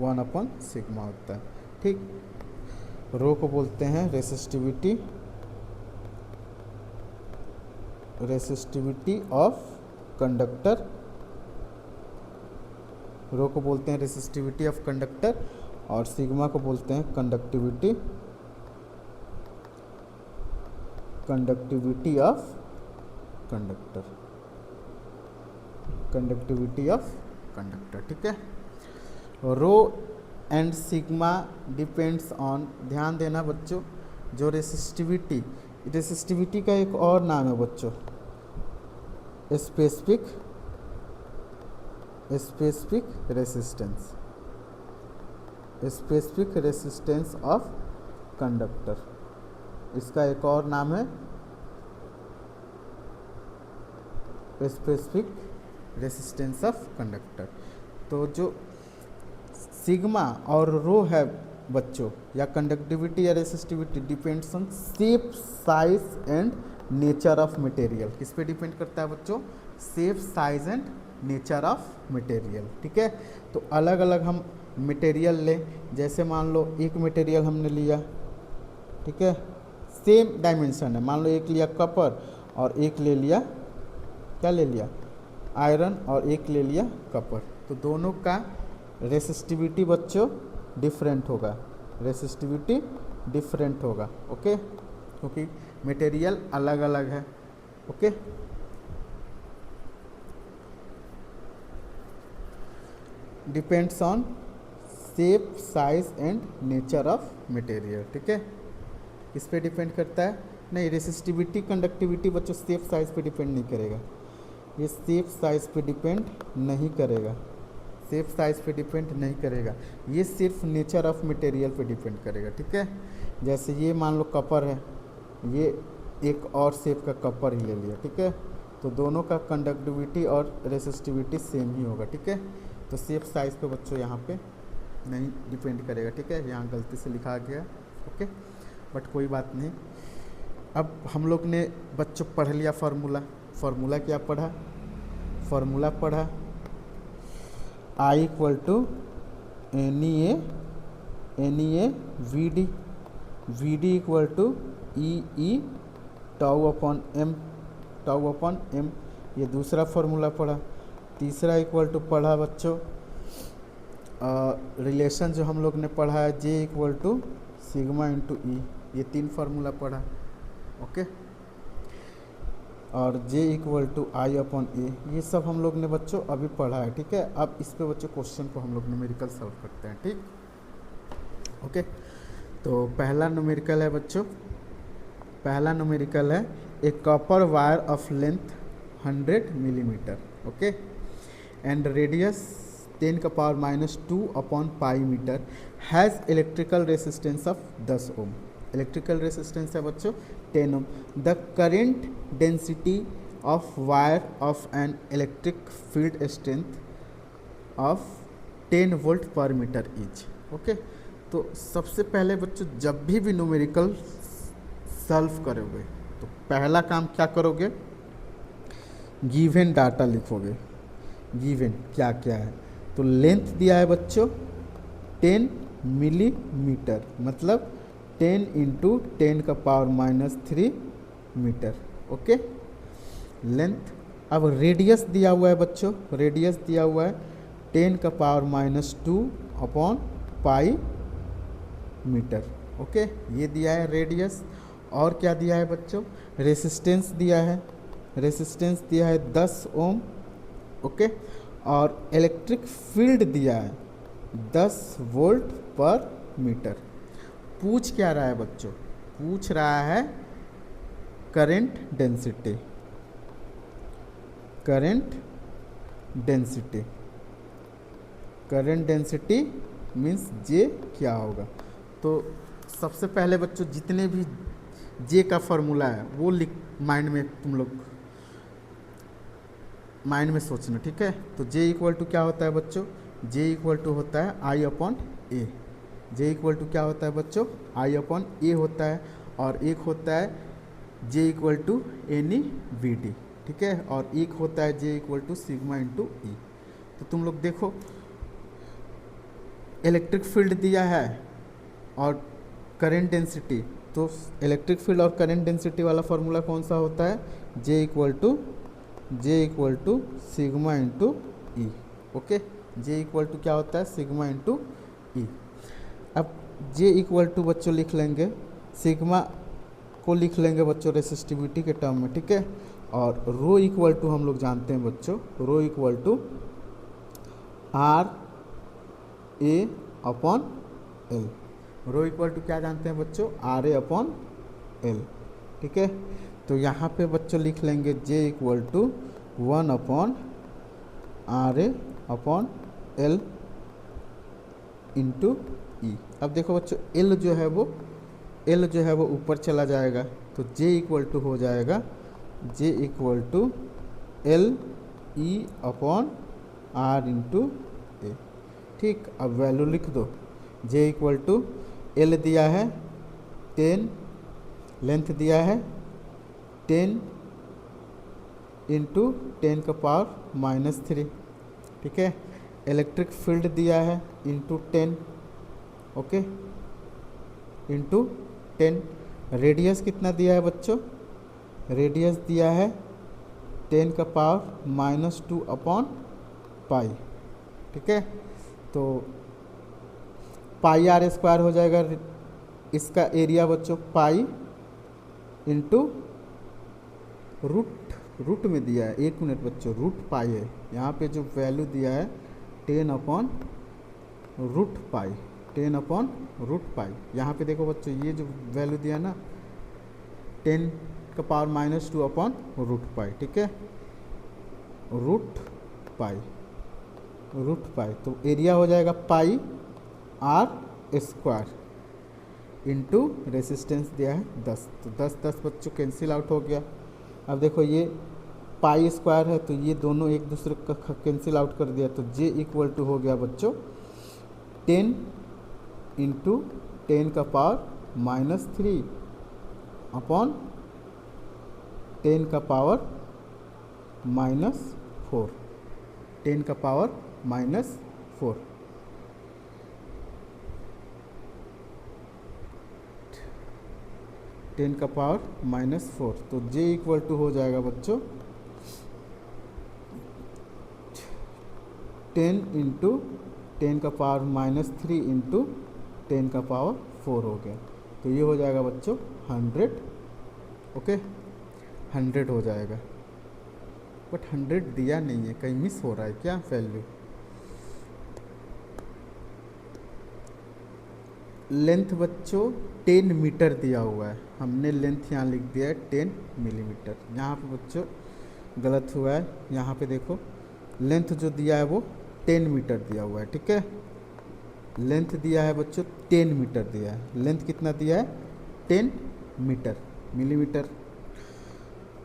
1/सिग्मा होता है। ठीक, रो को बोलते हैं resistivity, resistivity of conductor, rho को बोलते हैं रेसिस्टिविटी ऑफ कंडक्टर, और सिग्मा को बोलते हैं conductivity, conductivity of conductor, conductivity of conductor. ठीक है, rho and sigma depends on, ध्यान देना बच्चों, जो रेसिस्टिविटी, रेसिस्टिविटी का एक और नाम है बच्चों specific, specific resistance, specific resistance of conductor, इसका एक और नाम है स्पेसिफिक रेसिस्टेंस ऑफ कंडक्टर। तो जो सिग्मा और रो है बच्चों, या कंडक्टिविटी या resistivity, depends on shape, size and nature of material. किस पे डिपेंड करता है बच्चों? Shape, size and nature of material. ठीक है, तो अलग अलग हम मटेरियल लें, जैसे मान लो एक मटेरियल हमने लिया, ठीक है, सेम डायमेंशन है, मान लो एक लिया कॉपर और एक ले लिया, क्या ले लिया, आयरन, और एक ले लिया कॉपर, तो दोनों का रेसिस्टिविटी बच्चों डिफरेंट होगा, रेसिस्टिविटी डिफरेंट होगा। ओके, क्योंकि मटेरियल अलग अलग है। Okay, depends on shape, size and nature of material. ठीक है, इस पे डिपेंड करता है, नहीं रेसिस्टिविटी कंडक्टिविटी बच्चों शेप साइज पे डिपेंड नहीं करेगा, ये शेप साइज पे डिपेंड नहीं करेगा, शेप साइज पे डिपेंड नहीं करेगा, ये सिर्फ नेचर ऑफ मटेरियल पे डिपेंड करेगा। ठीक है, जैसे ये मान लो कॉपर है, ये एक और शेप का कॉपर ही ले लिया, ठीक है, तो दोनों का कंडक्टिविटी और रेसिस्टिविटी सेम ही होगा। ठीक है, तो शेप साइज पे बच्चों यहाँ पे नहीं डिपेंड करेगा। ठीक है, यहाँ गलती से लिखा गया, ओके, बट कोई बात नहीं। अब हम लोग ने बच्चों पढ़ लिया फार्मूला, फार्मूला क्या पढ़ा, फार्मूला पढ़ा I equal to N E A we D equal to E tau upon M, tau upon M, ये दूसरा फार्मूला पढ़ा। तीसरा इक्वल टू पढ़ा बच्चों रिलेशन जो हम लोग ने पढ़ा है J equal to sigma into E, ये तीन फार्मूला पढ़ा। ओके, और j equal to I upon A, ये सब हम लोग ने बच्चों अभी पढ़ा है। ठीक है, अब इस पे बच्चों क्वेश्चन को हम लोग न्यूमेरिकल सॉल्व करते हैं। ठीक, ओके, तो पहला न्यूमेरिकल है बच्चों, पहला न्यूमेरिकल है a copper wire of length 100 millimetre, okay, and radius 10⁻² upon pi metre has electrical resistance of 10 ohm. Electrical resistance है बच्चों 10 ohm. The current density of wire of an electric field strength of 10 volt per metre each. Okay, तो सबसे पहले बच्चों जब भी numerical solve करोगे तो पहला काम क्या करोगे, गिवन डाटा लिखोगे, गिवन क्या क्या है। तो लेंथ दिया है बच्चों 10 मिलीमीटर, मतलब 10 × 10⁻³ मीटर। Okay, length. अब रेडियस दिया हुआ है बच्चों, रेडियस दिया हुआ है 10⁻² अपॉन पाई मीटर। ओके, ये दिया है रेडियस। और क्या दिया है बच्चों, रेसिस्टेंस दिया है, रेसिस्टेंस दिया है 10 ओम। ओके, और इलेक्ट्रिक फील्ड दिया है 10 वोल्ट पर मीटर। पूछ क्या रहा है बच्चों, पूछ रहा है current density, current density, current density means J क्या होगा। तो सबसे पहले बच्चों जितने भी जे का फॉर्मूला है वो लिख माइंड में, तुम लोग माइंड में सोचना, ठीक है। तो जे इक्वल टू क्या होता है बच्चों, जे इक्वल टू होता है I upon A. J equal to क्या होता है बच्चों, आई अपॉन ए होता है, और एक होता है J equal to n e v d, ठीक है, और एक होता है J equal to sigma into E. तो तुम लोग देखो इलेक्ट्रिक फील्ड दिया है और करंट डेंसिटी, तो इलेक्ट्रिक फील्ड और करंट डेंसिटी वाला फॉर्मूला कौन सा होता है, J equal to sigma into E. Okay, J equal to क्या होता है, सिग्मा इंटू ई। अब जे इक्वल टू बच्चों लिख लेंगे, सिग्मा को लिख लेंगे बच्चों रेसिस्टिविटी के टर्म में, ठीक है, और रो इक्वल टू हम लोग जानते हैं बच्चों, rho equal to R A upon l. Rho equal to क्या जानते हैं बच्चों, आर ए अपॉन एल, ठीक है। तो यहाँ पे बच्चों लिख लेंगे J equal to 1 upon R A upon l into E. अब देखो बच्चों एल जो है वो ऊपर चला जाएगा, तो जे इक्वल टू हो जाएगा J equal to l E upon R into A, ठीक। अब वैल्यू लिख दो, जे इक्वल टू एल दिया है 10, लेंथ दिया है 10 इंटू 10 का पावर -3, ठीक है। इलेक्ट्रिक फील्ड दिया है इंटू 10, ओके, इंटू 10। रेडियस कितना दिया है बच्चों, रेडियस दिया है 10 का पावर -2 अपॉन पाई, ठीक है। तो पाई आर स्क्वायर हो जाएगा, इसका एरिया बच्चों पाई इंटू रूट में दिया है, 1 मिनट बच्चों, रूट पाई है, यहाँ पे जो वैल्यू दिया है 10 upon root pi, 10 upon root pi. यहाँ पे देखो बच्चों ये जो वैल्यू दिया ना 10 का पावर -2 अपॉन रूट पाई, ठीक है, रूट पाई। तो एरिया हो जाएगा पाई आर स्क्वायर इंटू रेसिस्टेंस दिया है 10, तो 10 बच्चों कैंसिल आउट हो गया। अब देखो ये पाई स्क्वायर है, तो ये दोनों एक दूसरे का कैंसिल आउट कर दिया, तो जे इक्वल टू हो गया बच्चों 10 इंटू 10 का पावर -3 अपॉन 10 का पावर -4, 10 का पावर -4, टेन का पावर -4। तो जे इक्वल टू हो जाएगा बच्चों 10 इंटू 10 का पावर -3 इंटू 10 का पावर 4 हो गया। तो ये हो जाएगा बच्चों 100, ओके, 100 हो जाएगा। बट 100 दिया नहीं है, कहीं मिस हो रहा है क्या वैल्यू। लेंथ बच्चों 10 मीटर दिया हुआ है, हमने लेंथ यहाँ लिख दिया है 10 मिलीमीटर। यहाँ पे बच्चों गलत हुआ है, यहाँ पे देखो लेंथ जो दिया है वो 10 मीटर दिया हुआ है, ठीक है। लेंथ दिया है बच्चों 10 मीटर दिया है, लेंथ कितना दिया है 10 मीटर, मिलीमीटर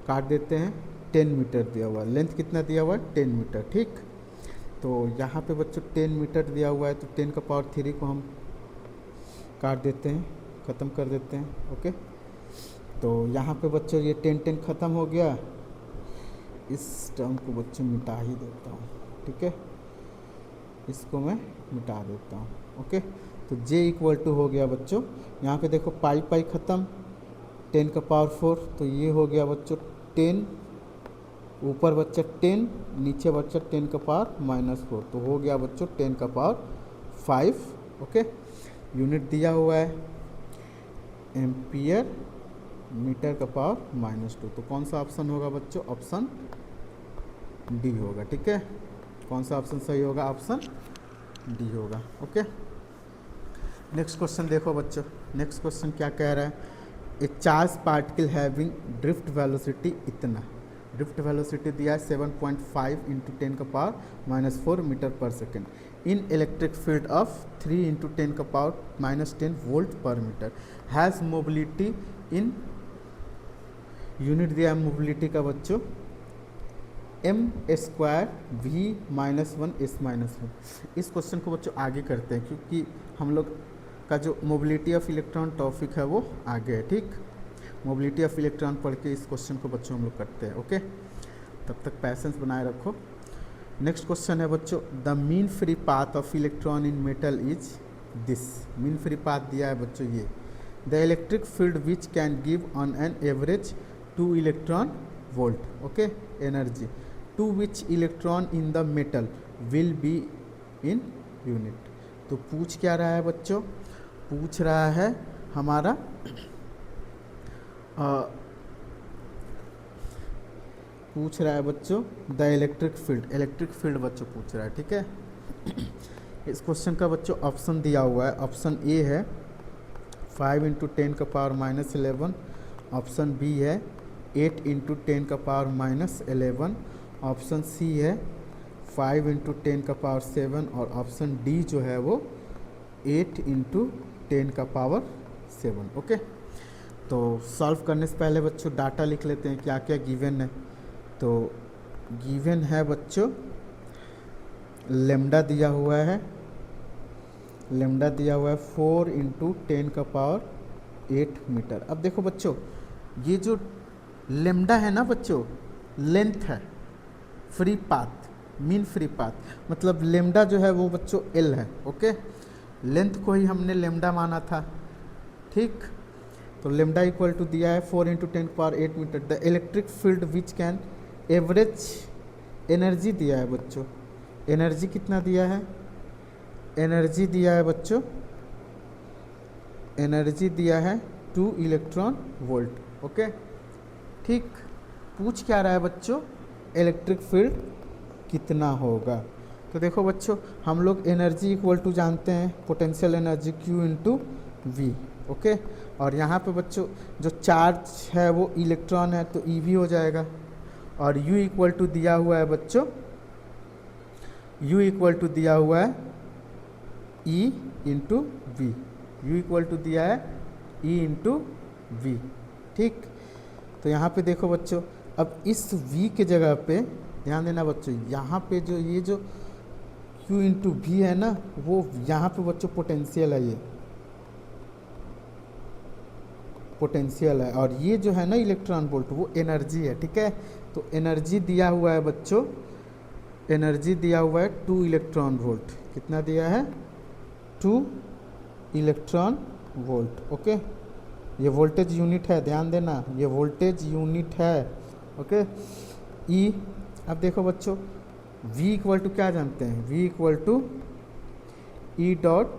काट देते हैं, 10 मीटर दिया हुआ है, लेंथ कितना दिया हुआ है 10 मीटर, ठीक। तो यहाँ पे बच्चों 10 मीटर दिया हुआ है, तो 10 का पावर 3 को हम काट देते हैं, ख़त्म कर देते हैं, ओके। तो यहाँ पे बच्चों ये 10 ख़त्म हो गया, इस टर्म को बच्चों मिटा ही देता हूँ, ठीक है, इसको मैं मिटा देता हूँ, ओके। तो जे इक्वल टू हो गया बच्चों, यहाँ पे देखो पाई ख़त्म, 10 का पावर 4, तो ये हो गया बच्चों 10, ऊपर बच्चा 10, नीचे बच्चा 10 का पावर -4, तो हो गया बच्चों 10 का पावर 5, ओके। यूनिट दिया हुआ है एम्पियर मीटर का पावर -2, तो कौन सा ऑप्शन होगा बच्चों, ऑप्शन डी होगा, ठीक है। कौन सा ऑप्शन सही होगा, ऑप्शन डी होगा, ओके। नेक्स्ट क्वेश्चन देखो बच्चों, नेक्स्ट क्वेश्चन क्या कह रहा है, a charge particle having drift velocity इतना, ड्रिफ्ट वेलोसिटी दिया है 7.5 इंटू 10 का power -4 metre per second in electric field of 3 into 10 का power -10 volt per metre, has mobility in, unit दिया है मोबिलिटी का बच्चों m² v-1 s-1। इस क्वेश्चन को बच्चों आगे करते हैं क्योंकि हम लोग का जो मोबिलिटी ऑफ इलेक्ट्रॉन टॉपिक है वो आगे है, ठीक। मोबिलिटी ऑफ इलेक्ट्रॉन पढ़ के इस क्वेश्चन को बच्चों हम लोग करते हैं, ओके। तब तक पैसेंस बनाए रखो। नेक्स्ट क्वेश्चन है बच्चों, the mean free path of electron in metal is this. Mean free path दिया है बच्चों ये, the electric field which can give on an average 2 electron volt, okay, energy to which electron in the metal will be in unit. तो पूछ क्या रहा है बच्चों, पूछ रहा है हमारा पूछ रहा है बच्चों द इलेक्ट्रिक फील्ड बच्चों पूछ रहा है, ठीक है। इस क्वेश्चन का बच्चों ऑप्शन दिया हुआ है, ऑप्शन ए है 5 इंटू 10 का पावर -11, ऑप्शन बी है 8 इंटू 10 का पावर -11, ऑप्शन सी है 5 इंटू 10 का पावर 7 और ऑप्शन डी जो है वो 8 इंटू 10 का पावर 7, ओके। तो सॉल्व करने से पहले बच्चों डाटा लिख लेते हैं क्या क्या गिवन है। तो गिवन है बच्चों लेमडा दिया हुआ है, लेमडा दिया हुआ है 4 इंटू 10 का पावर 8 मीटर। अब देखो बच्चों ये जो लेमडा है ना बच्चों लेंथ है, free path, mean free path मतलब लेमडा जो है वो बच्चों एल है, ओके। लेंथ को ही हमने लेमडा माना था, ठीक। तो लेमडा इक्वल टू दिया है 4 into 10 power 8 metre. The electric field which can average energy दिया है बच्चों, एनर्जी कितना दिया है, एनर्जी दिया है बच्चों, एनर्जी दिया है 2 इलेक्ट्रॉन वोल्ट, ओके, ठीक। पूछ क्या रहा है बच्चों, इलेक्ट्रिक फील्ड कितना होगा। तो देखो बच्चों हम लोग एनर्जी इक्वल टू जानते हैं potential energy Q into V, okay. और यहाँ पे बच्चों जो चार्ज है वो इलेक्ट्रॉन है तो EV हो जाएगा। और U इक्वल टू दिया हुआ है बच्चों, U इक्वल टू दिया हुआ है E into V, U equal to दिया है E इंटू वी, ठीक। तो यहाँ पे देखो बच्चों अब इस V के जगह पे ध्यान देना बच्चों, यहाँ पे जो ये जो Q इंटू वी है ना वो यहाँ पे बच्चों पोटेंशियल है, ये पोटेंशियल है। और ये जो है ना इलेक्ट्रॉन वोल्ट वो एनर्जी है, ठीक है। तो एनर्जी दिया हुआ है बच्चों, एनर्जी दिया हुआ है 2 इलेक्ट्रॉन वोल्ट, कितना दिया है 2 इलेक्ट्रॉन वोल्ट, ओके। ये वोल्टेज यूनिट है, ध्यान देना ये वोल्टेज यूनिट है, ओके। ई अब देखो बच्चों V इक्वल टू क्या जानते हैं, V equal to E dot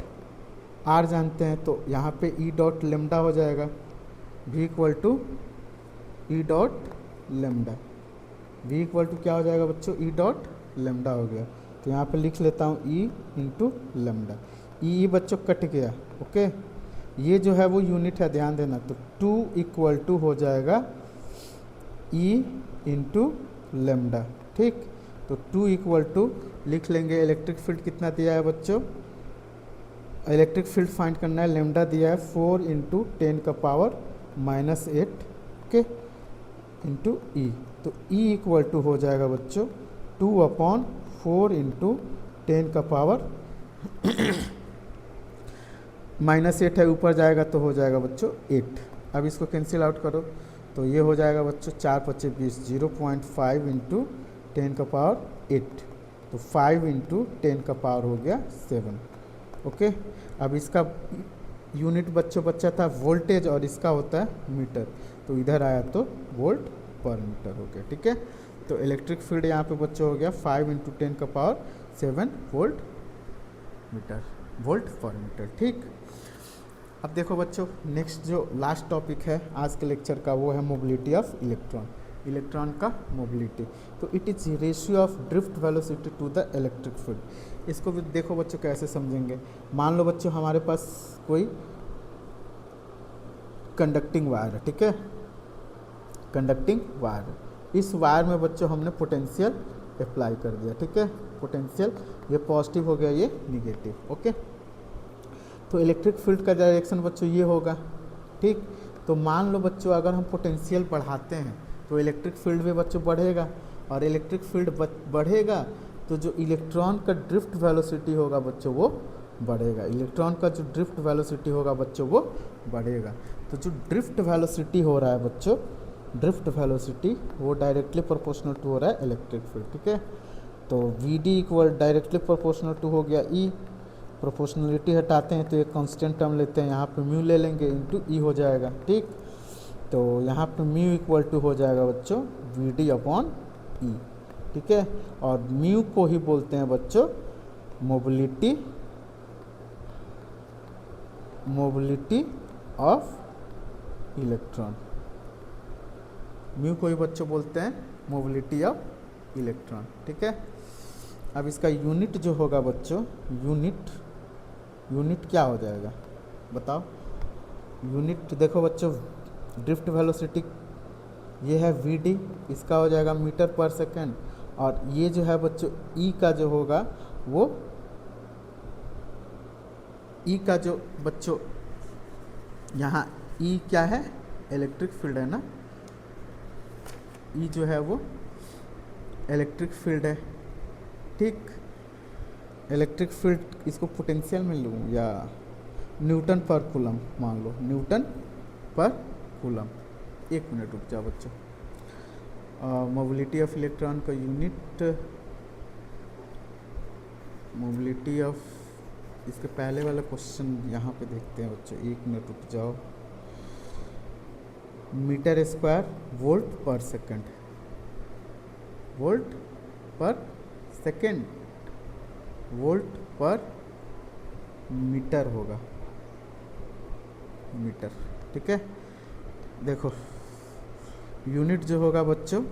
R जानते हैं, तो यहाँ पे E डॉट लेमडा हो जाएगा, V equal to E dot lambda, V equal to क्या हो जाएगा बच्चों E डॉट लेमडा हो गया। तो यहाँ पे लिख लेता हूँ E इंटू लेमडा, E बच्चों कट गया, ओके। ये जो है वो यूनिट है, ध्यान देना। तो 2 इक्वल टू हो जाएगा E इंटू लेमडा, ठीक। तो 2 इक्वल टू लिख लेंगे इलेक्ट्रिक फील्ड कितना दिया है बच्चों, इलेक्ट्रिक फील्ड फाइंड करना है, लेमडा दिया है 4 इंटू 10 का पावर -8, ओके, इंटू E। तो E इक्वल टू हो जाएगा बच्चों 2/4 इंटू 10 का पावर -8 है, ऊपर जाएगा तो हो जाएगा बच्चों 8। अब इसको कैंसिल आउट करो तो ये हो जाएगा बच्चों 4 × 5 = 20, 0.5 इंटू 10 का पावर 8, तो 5 इंटू 10 का पावर हो गया 7, ओके। अब इसका यूनिट बच्चों बच्चा था वोल्टेज और इसका होता है मीटर, तो इधर आया तो वोल्ट पर मीटर हो गया, ठीक है। तो इलेक्ट्रिक फील्ड यहाँ पे बच्चों हो गया 5 इंटू 10 का पावर 7 वोल्ट पर मीटर, ठीक। अब देखो बच्चों नेक्स्ट जो लास्ट टॉपिक है आज के लेक्चर का वो है मोबिलिटी ऑफ इलेक्ट्रॉन, इलेक्ट्रॉन का मोबिलिटी। तो it is ratio of drift velocity to the electric field. इसको भी देखो बच्चों कैसे समझेंगे। मान लो बच्चों हमारे पास कोई कंडक्टिंग वायर है, ठीक है, कंडक्टिंग वायर। इस वायर में बच्चों हमने पोटेंशियल अप्लाई कर दिया, ठीक है, पोटेंशियल, ये पॉजिटिव हो गया, ये निगेटिव, ओके। तो इलेक्ट्रिक फील्ड का डायरेक्शन बच्चों ये होगा, ठीक। तो मान लो बच्चों अगर हम पोटेंशियल बढ़ाते हैं तो इलेक्ट्रिक फील्ड भी बच्चों बढ़ेगा, और इलेक्ट्रिक फील्ड बढ़ेगा तो जो इलेक्ट्रॉन का ड्रिफ्ट वेलोसिटी होगा बच्चों वो बढ़ेगा, इलेक्ट्रॉन का जो ड्रिफ्ट वेलोसिटी होगा बच्चों वो बढ़ेगा। तो जो ड्रिफ्ट वेलोसिटी हो रहा है बच्चों, ड्रिफ्ट वेलोसिटी वो डायरेक्टली प्रोपोर्शनल टू हो रहा है इलेक्ट्रिक फील्ड, ठीक है। तो we D equal directly proportional to हो गया ई, प्रोपोर्शनलिटी हटाते हैं तो एक कांस्टेंट टर्म लेते हैं, यहाँ पे म्यू ले लेंगे, इनटू ई हो जाएगा, ठीक। तो यहाँ पे म्यू इक्वल टू हो जाएगा बच्चों वी डी अपॉन ई, ठीक है। और म्यू को ही बोलते हैं बच्चों mobility, mobility of electron, mu को ही बच्चों बोलते हैं मोबिलिटी ऑफ इलेक्ट्रॉन, ठीक है। अब इसका यूनिट जो होगा बच्चों, यूनिट क्या हो जाएगा बताओ, यूनिट देखो बच्चों, ड्रिफ्ट वेलोसिटी ये है वी डी, इसका हो जाएगा मीटर पर सेकेंड, और ये जो है बच्चों ई का जो होगा वो, ई का जो बच्चों यहाँ ई क्या है, इलेक्ट्रिक फील्ड है ना, ई जो है वो इलेक्ट्रिक फील्ड है, ठीक। इलेक्ट्रिक फील्ड इसको पोटेंशियल में लूँ या न्यूटन पर कूलम मान लो, न्यूटन पर कूलम। एक मिनट रुक जाओ बच्चों, मोबिलिटी ऑफ इलेक्ट्रॉन का यूनिट, मोबिलिटी ऑफ, इसके पहले वाला क्वेश्चन यहाँ पे देखते हैं बच्चों, एक मिनट रुक जाओ। मीटर स्क्वायर वोल्ट पर सेकंड, वोल्ट पर सेकंड, वोल्ट पर मीटर होगा, मीटर, ठीक है। देखो यूनिट जो होगा बच्चों,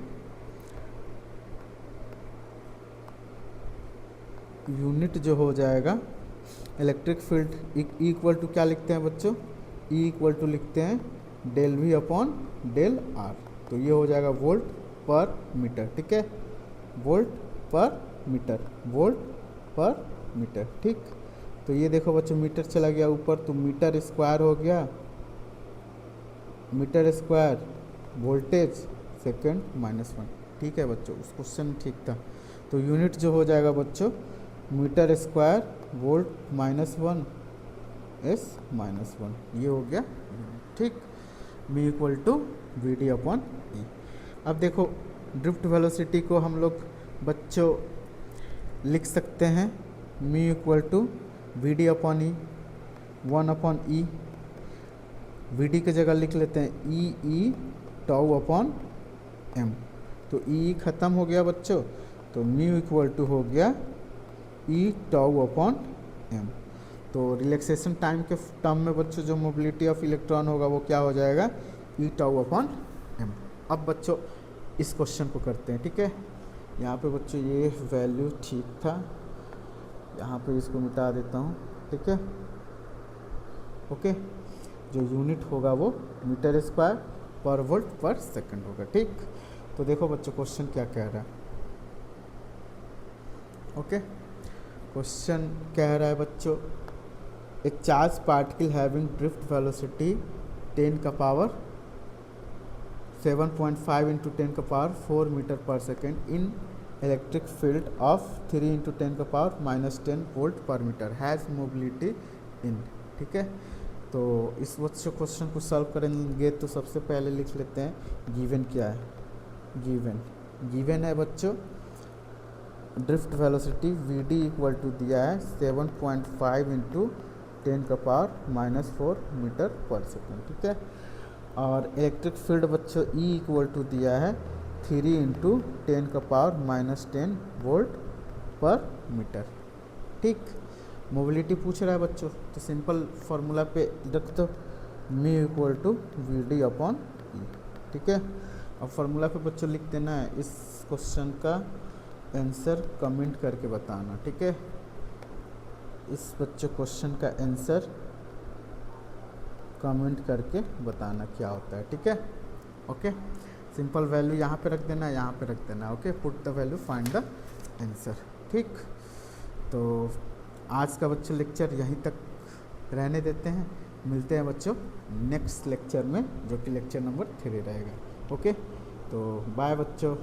यूनिट जो हो जाएगा इलेक्ट्रिक फील्ड इक्वल टू क्या लिखते हैं बच्चों, ई इक्वल टू लिखते हैं del V upon del R, तो ये हो जाएगा वोल्ट पर मीटर, ठीक है, volt per metre, volt per metre, ठीक। तो ये देखो बच्चों मीटर चला गया ऊपर, तो मीटर स्क्वायर हो गया, मीटर स्क्वायर वोल्टेज सेकंड -1, ठीक है बच्चों, उस क्वेश्चन ठीक था। तो यूनिट जो हो जाएगा बच्चों मीटर स्क्वायर वोल्ट -1 एस -1, ये हो गया, ठीक। Mu equal to we D upon E. अब देखो ड्रिफ्ट वेलोसिटी को हम लोग बच्चों लिख सकते हैं mu equal to we D upon E, 1 upon E, V D की जगह लिख लेते हैं ई टाउ अपॉन एम, तो ई ख़त्म हो गया बच्चों, तो म्यू इक्वल टू हो गया ई टाउ अपॉन एम। तो रिलैक्सेशन टाइम के टर्म में बच्चों जो मोबिलिटी ऑफ इलेक्ट्रॉन होगा वो क्या हो जाएगा, ई टाउ अपॉन एम। अब बच्चों इस क्वेश्चन को करते हैं, ठीक है। यहाँ पे बच्चों ये वैल्यू ठीक था, यहाँ पे इसको मिटा देता हूँ, ठीक है, ओके। जो यूनिट होगा वो मीटर स्क्वायर पर वोल्ट पर सेकंड होगा, ठीक। तो देखो बच्चों क्वेश्चन क्या कह रहा है, ओके। क्वेश्चन कह रहा है बच्चों ए charge particle having drift velocity 10 का पावर 7.5 इंटू 10 का power 4 metre per second in electric field of 3 into 10 का power -10 volt per metre has mobility इन, ठीक है। तो इस बच्चों क्वेश्चन को सॉल्व करेंगे तो सबसे पहले लिख लेते हैं गिवन क्या है, गिवन है बच्चों drift velocity V D equal to दिया है 7.5 इंटू 10 का पावर -4 मीटर पर सेकेंड, ठीक है। और इलेक्ट्रिक फील्ड बच्चों ई इक्वल टू दिया है 3 इंटू 10 का पावर -10 वोल्ट पर मीटर, ठीक। मोबिलिटी पूछ रहा है बच्चों, तो सिंपल फार्मूला पे रख दो mu equal to we D upon E, ठीक है। अब फार्मूला पे बच्चों लिख देना है, इस क्वेश्चन का आंसर कमेंट करके बताना, ठीक है। इस बच्चों क्वेश्चन का आंसर कमेंट करके बताना क्या होता है, ठीक है। ओके, सिंपल वैल्यू यहाँ पे रख देना, यहाँ पे रख देना। Okay, put the value, find the answer, ठीक। तो आज का बच्चों लेक्चर यहीं तक रहने देते हैं, मिलते हैं बच्चों नेक्स्ट लेक्चर में, जो कि लेक्चर नंबर 3 रहेगा। ओके, तो बाय बच्चों।